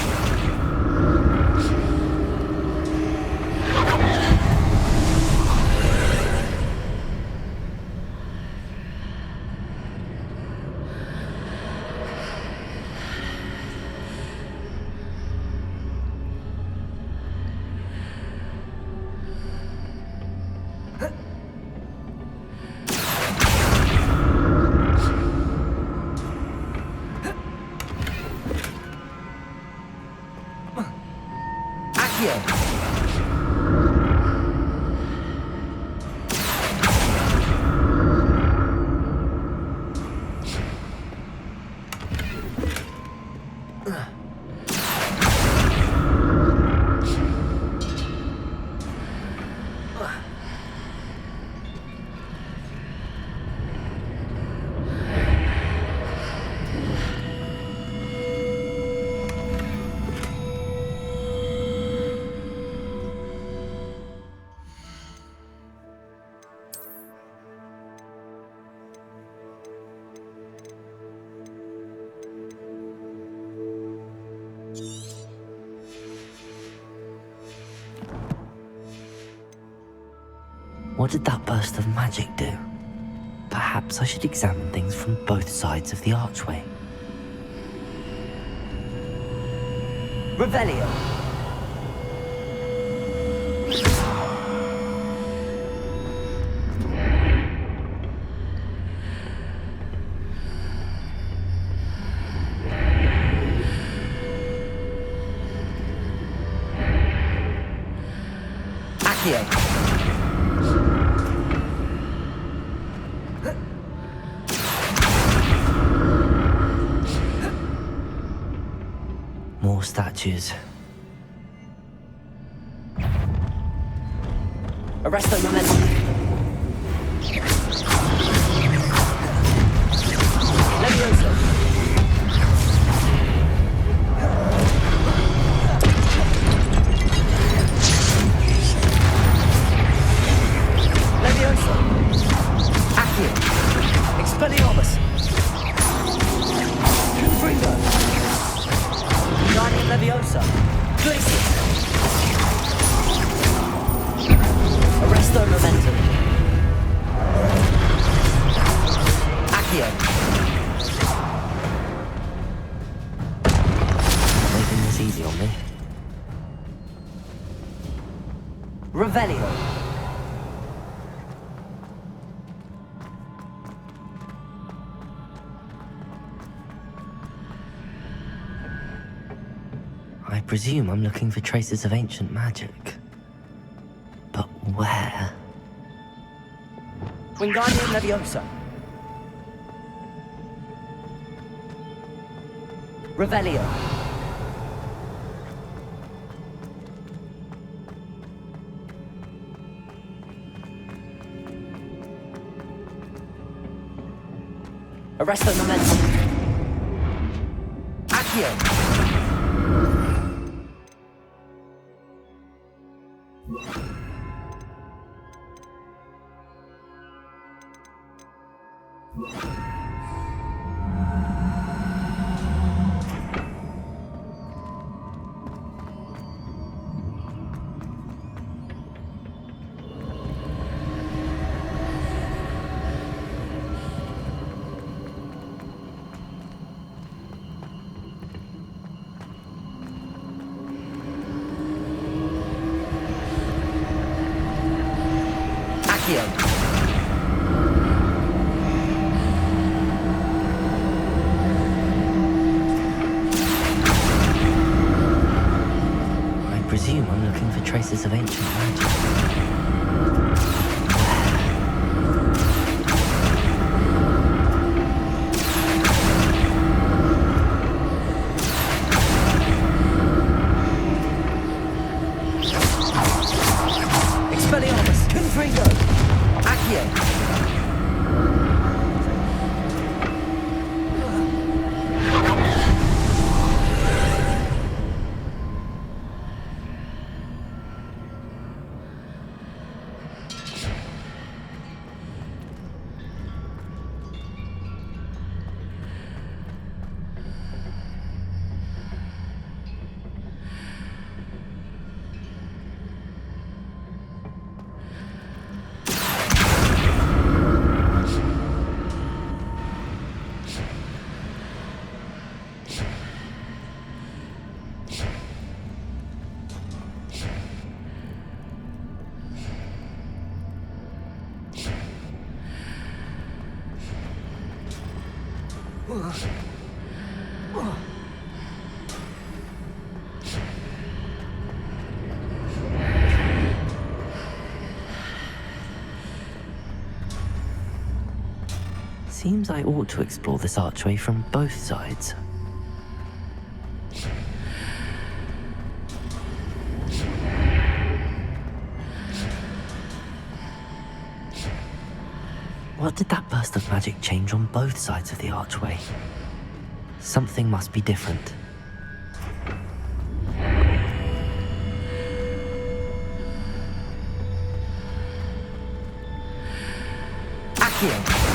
What did that burst of magic do? Perhaps I should examine things from both sides of the archway. Revelio! Accio! More statues. Arresto momentum. Levioso. Levioso. Accio. Expelliarmus. Confringo. Guardian Leviosa. Glacius. Arresto momentum. Accio. Making this easy on me. Revelio. I presume I'm looking for traces of ancient magic. But where? Wingardium Leviosa. Revelio. Arresto momentum. Accio. I presume I'm looking for traces of ancient magic. Expelliarmus, Confringo, Accio. Seems I ought to explore this archway from both sides. What did that burst of magic change on both sides of the archway? Something must be different. Accio!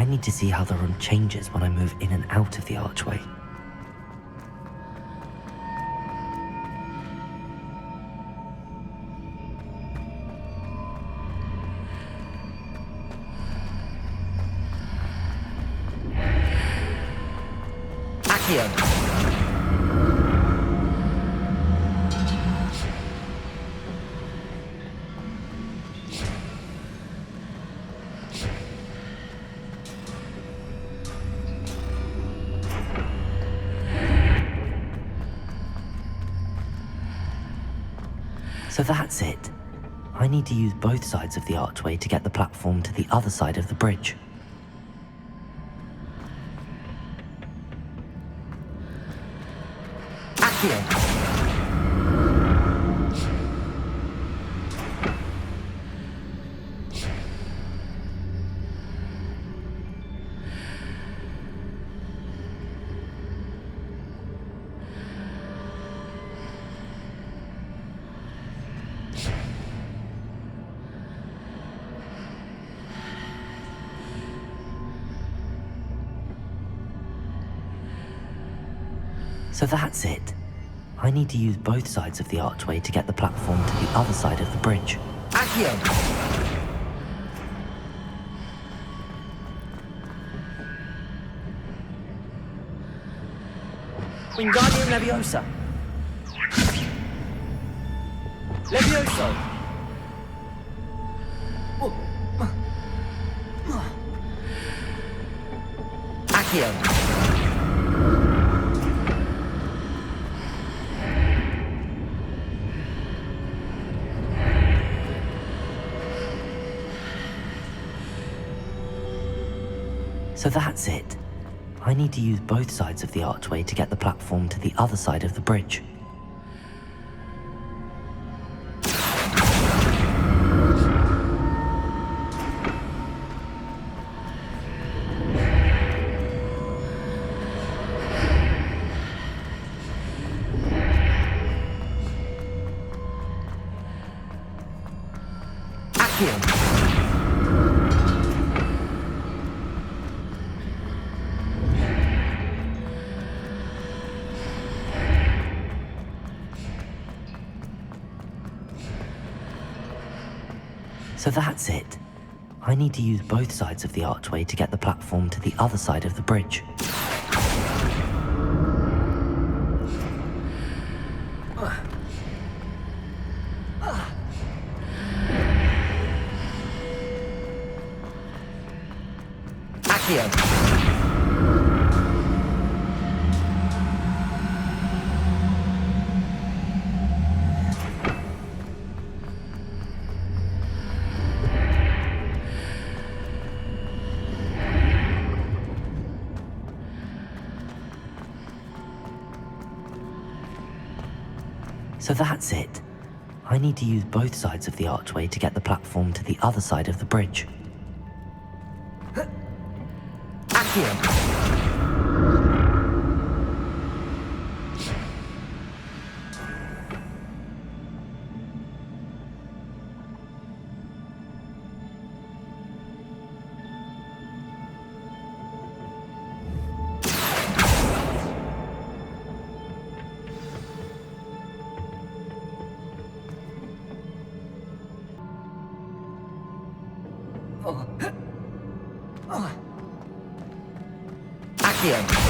need to see how the room changes when I move in and out of the archway. Accio! So that's it. I need to use both sides of the archway to get the platform to the other side of the bridge. Accio! So that's it. I need to use both sides of the archway to get the platform to the other side of the bridge. Accio! Wingardium Leviosa! Levioso! Accio! So that's it. I need to use both sides of the archway to get the platform to the other side of the bridge. Accio! So that's it. I need to use both sides of the archway to get the platform to the other side of the bridge. Accio! So that's it. I need to use both sides of the archway to get the platform to the other side of the bridge. Accio! Accio!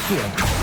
Accio!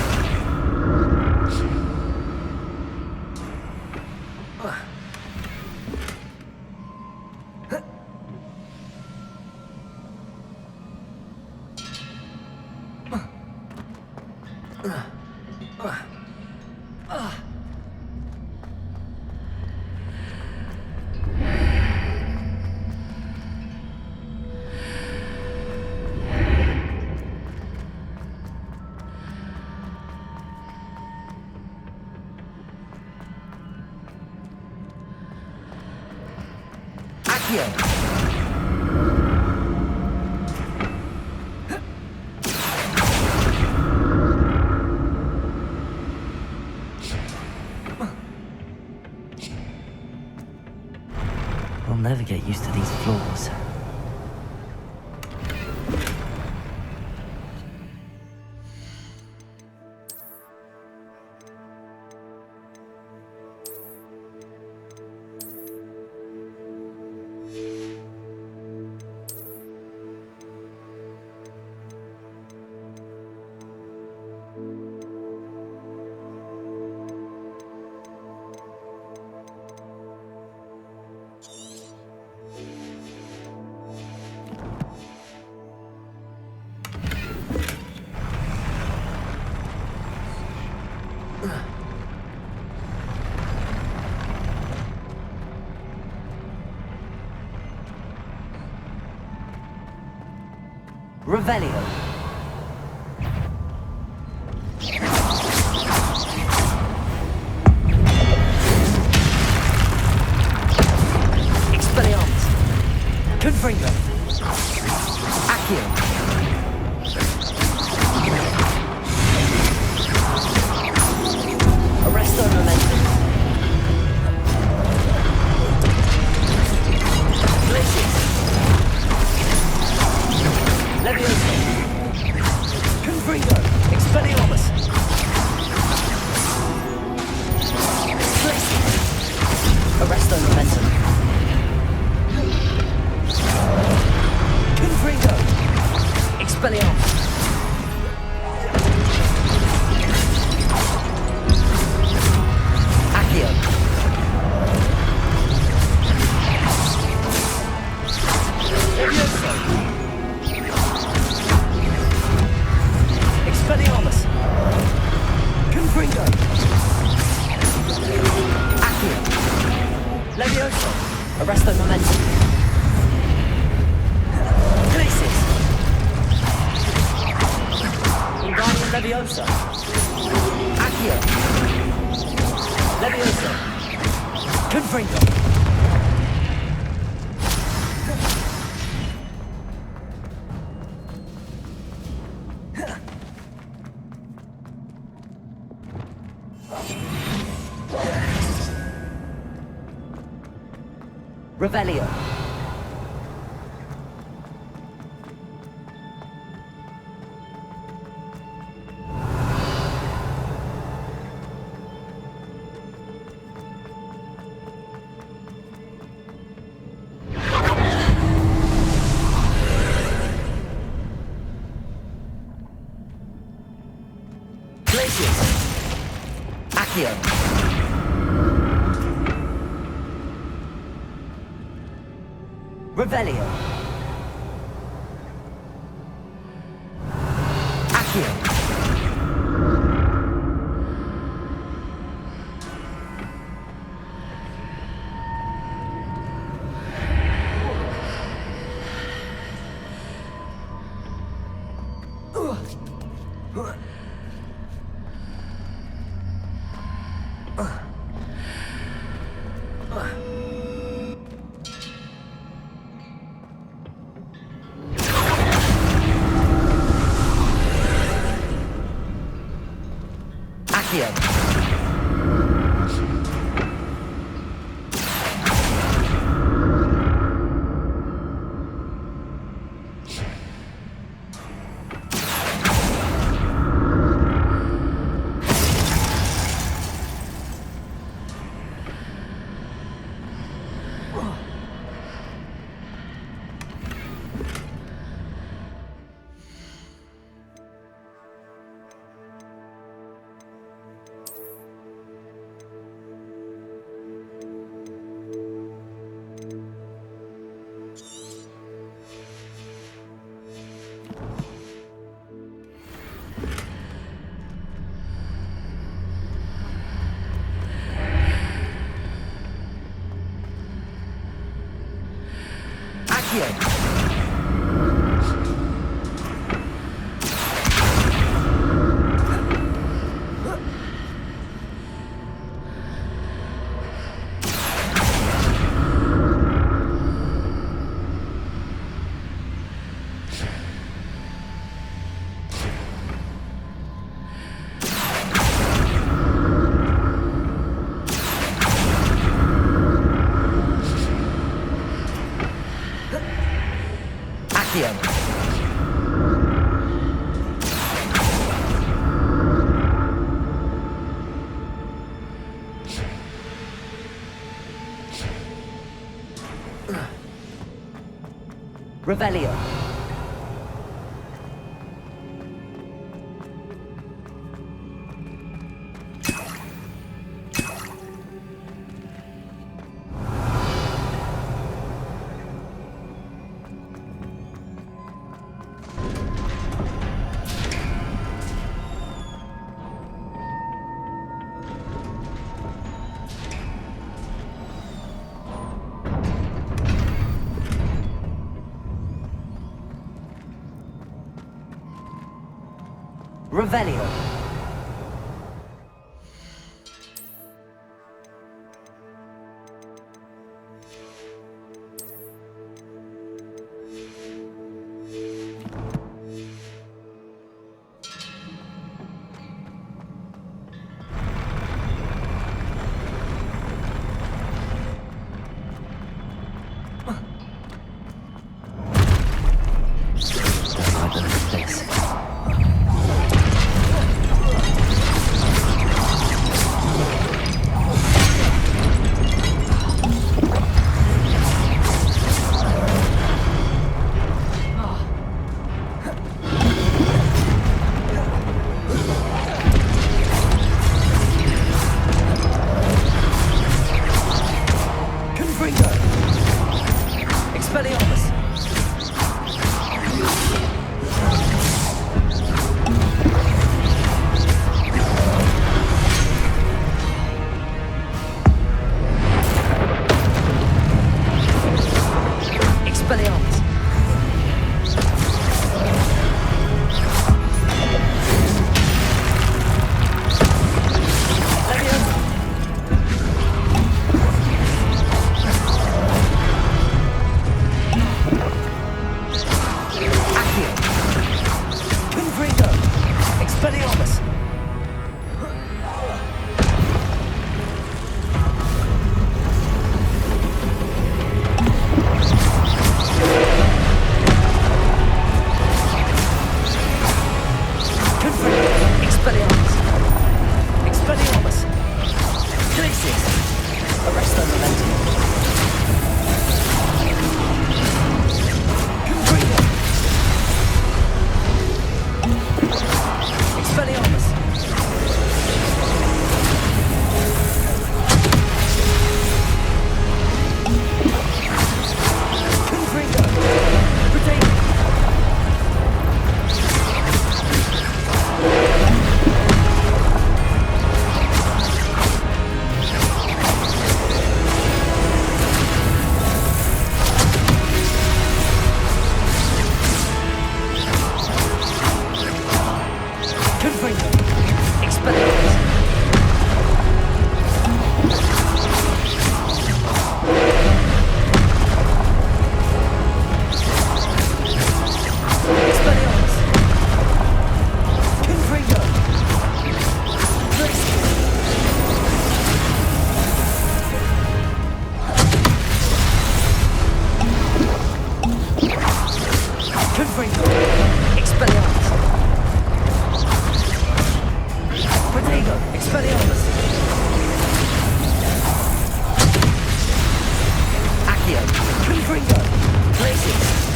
Accio! I'll never get used to these floors. Revelio. Expelliarmus. Confringo. Accio. Arresto Momentum. Glacius. Levioso. Confringo. Expelliarmus. Glacius. Arresto Momentum. Confringo. Expelliarmus. Accio. Levioso. Expelliarmus. Confringo. Accio. Levioso. Arresto Momentum. Glacius. Wingardium Leviosa. Accio. Leviosa. Confringo. Revelio. Glacius. Accio. Revelio. Accio. Accio. Revelio. Revelio.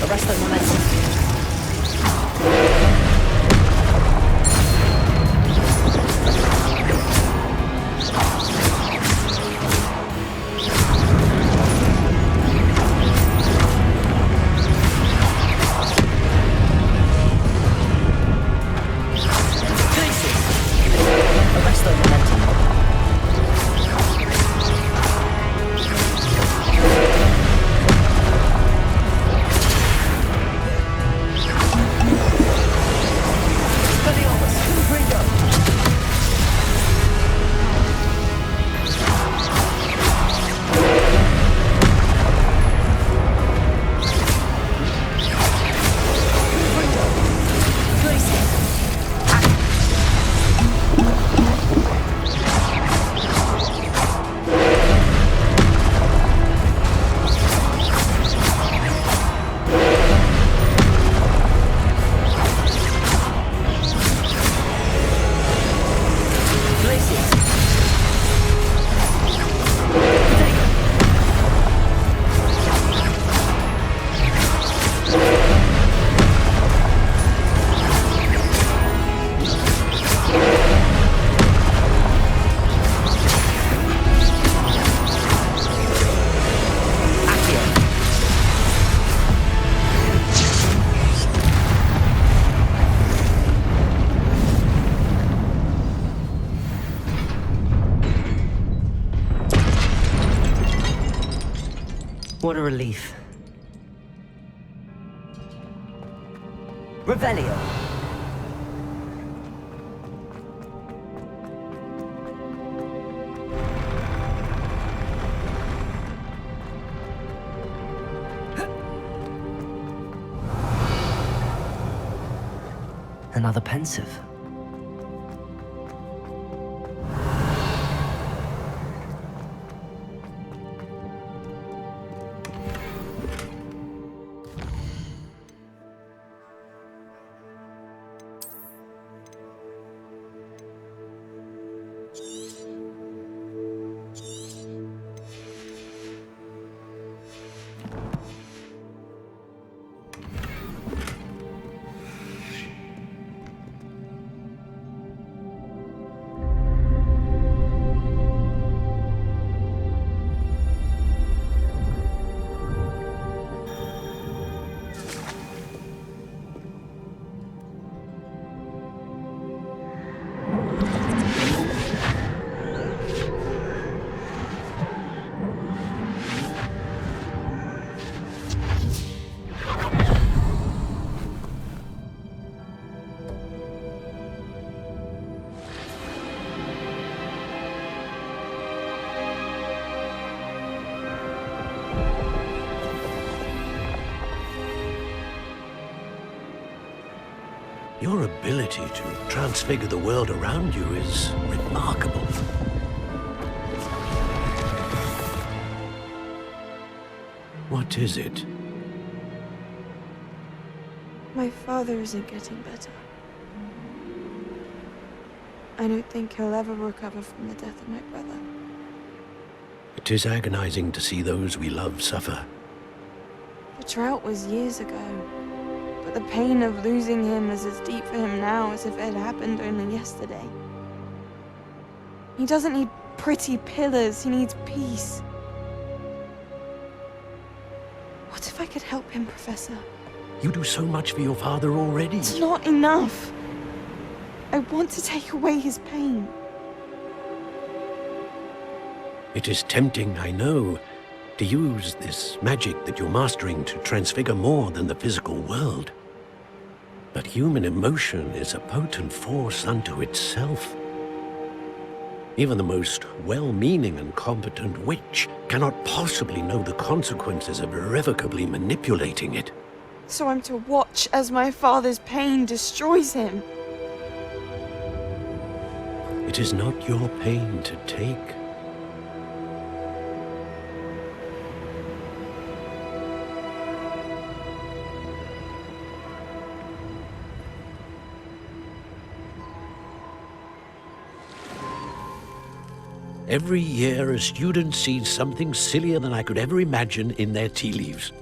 Arrest the momentum. What a relief. Revelio. Another pensive. Your ability to transfigure the world around you is remarkable. What is it? My father isn't getting better. I don't think he'll ever recover from the death of my brother. It is agonizing to see those we love suffer. The drought was years ago, but the pain of losing him is as deep for him now as if it had happened only yesterday. He doesn't need pretty pillars, he needs peace. What if I could help him, Professor? You do so much for your father already. It's not enough. I want to take away his pain. It is tempting, I know, to use this magic that you're mastering to transfigure more than the physical world. But human emotion is a potent force unto itself. Even the most well-meaning and competent witch cannot possibly know the consequences of irrevocably manipulating it. So I'm to watch as my father's pain destroys him. It is not your pain to take. Every year, a student sees something sillier than I could ever imagine in their tea leaves.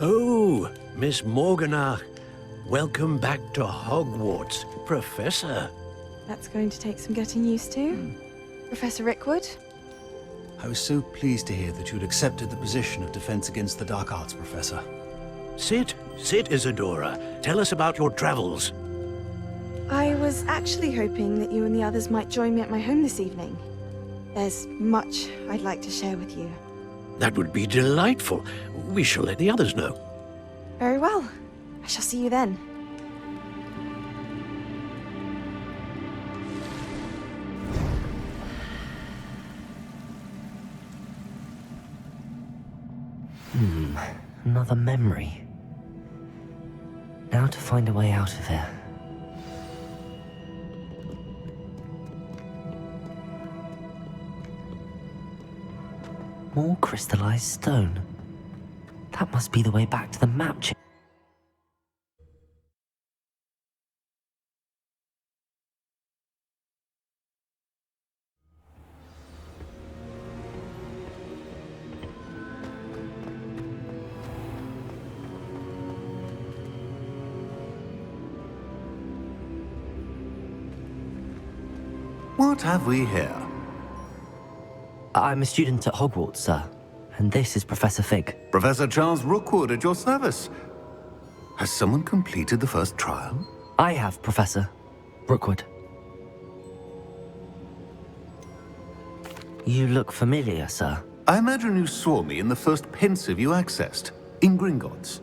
Oh, Miss Morganach, welcome back to Hogwarts, Professor. That's going to take some getting used to. Professor Rickwood? I was so pleased to hear that you'd accepted the position of Defense Against the Dark Arts, Professor. Sit, Isadora. Tell us about your travels. I was actually hoping that you and the others might join me at my home this evening. There's much I'd like to share with you. That would be delightful. We shall let the others know. Very well. I shall see you then. Another memory. Now to find a way out of here. More crystallized stone. That must be the way back to the map chip. What have we here? I'm a student at Hogwarts, sir. And this is Professor Fig. Professor Charles Rookwood at your service. Has someone completed the first trial? I have, Professor Rookwood. You look familiar, sir. I imagine you saw me in the first pensive you accessed, in Gringotts.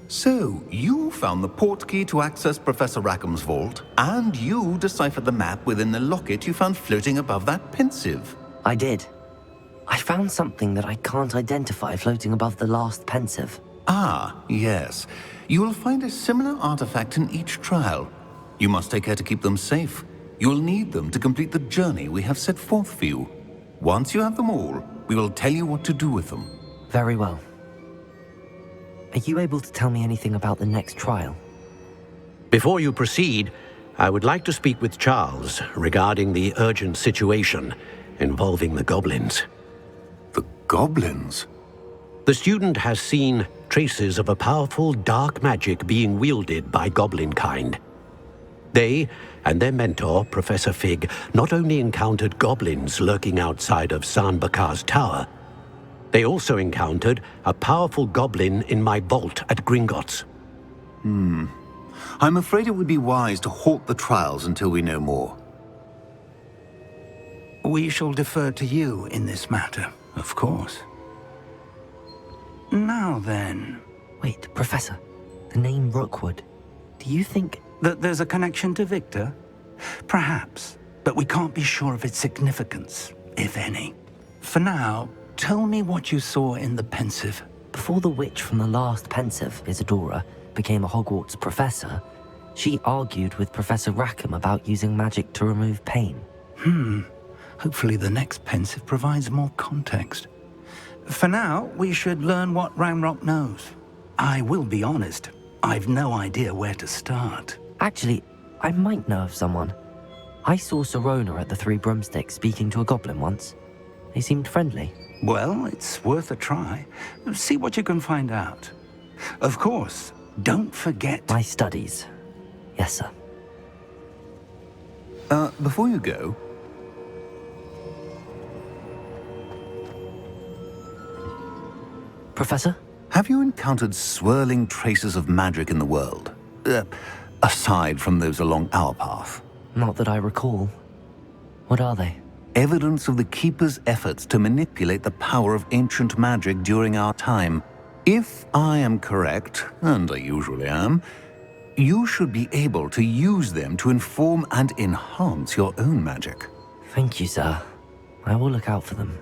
So, you found the port key to access Professor Rackham's vault, and you deciphered the map within the locket you found floating above that pensive. I did. I found something that I can't identify floating above the last pensive. Ah, yes. You will find a similar artifact in each trial. You must take care to keep them safe. You will need them to complete the journey we have set forth for you. Once you have them all, we will tell you what to do with them. Very well. Are you able to tell me anything about the next trial? Before you proceed, I would like to speak with Charles regarding the urgent situation involving the goblins. The goblins? The student has seen traces of a powerful dark magic being wielded by goblin kind. They and their mentor, Professor Fig, not only encountered goblins lurking outside of San Bakar's tower, they also encountered a powerful goblin in my vault at Gringotts. I'm afraid it would be wise to halt the trials until we know more. We shall defer to you in this matter, of course. Now then... Wait, Professor. The name Rookwood. Do you think... that there's a connection to Victor? Perhaps, but we can't be sure of its significance, if any. For now, tell me what you saw in the pensive. Before the witch from the last pensive, Isadora, became a Hogwarts professor, she argued with Professor Rackham about using magic to remove pain. Hopefully the next pensive provides more context. For now, we should learn what Ranrock knows. I will be honest, I've no idea where to start. Actually, I might know of someone. I saw Serona at the Three Broomsticks speaking to a goblin once. They seemed friendly. Well, it's worth a try. See what you can find out. Of course, don't forget... My studies. Yes, sir. Before you go... Professor? Have you encountered swirling traces of magic in the world? Aside from those along our path? Not that I recall. What are they? Evidence of the Keeper's efforts to manipulate the power of ancient magic during our time. If I am correct, and I usually am, you should be able to use them to inform and enhance your own magic. Thank you, sir. I will look out for them.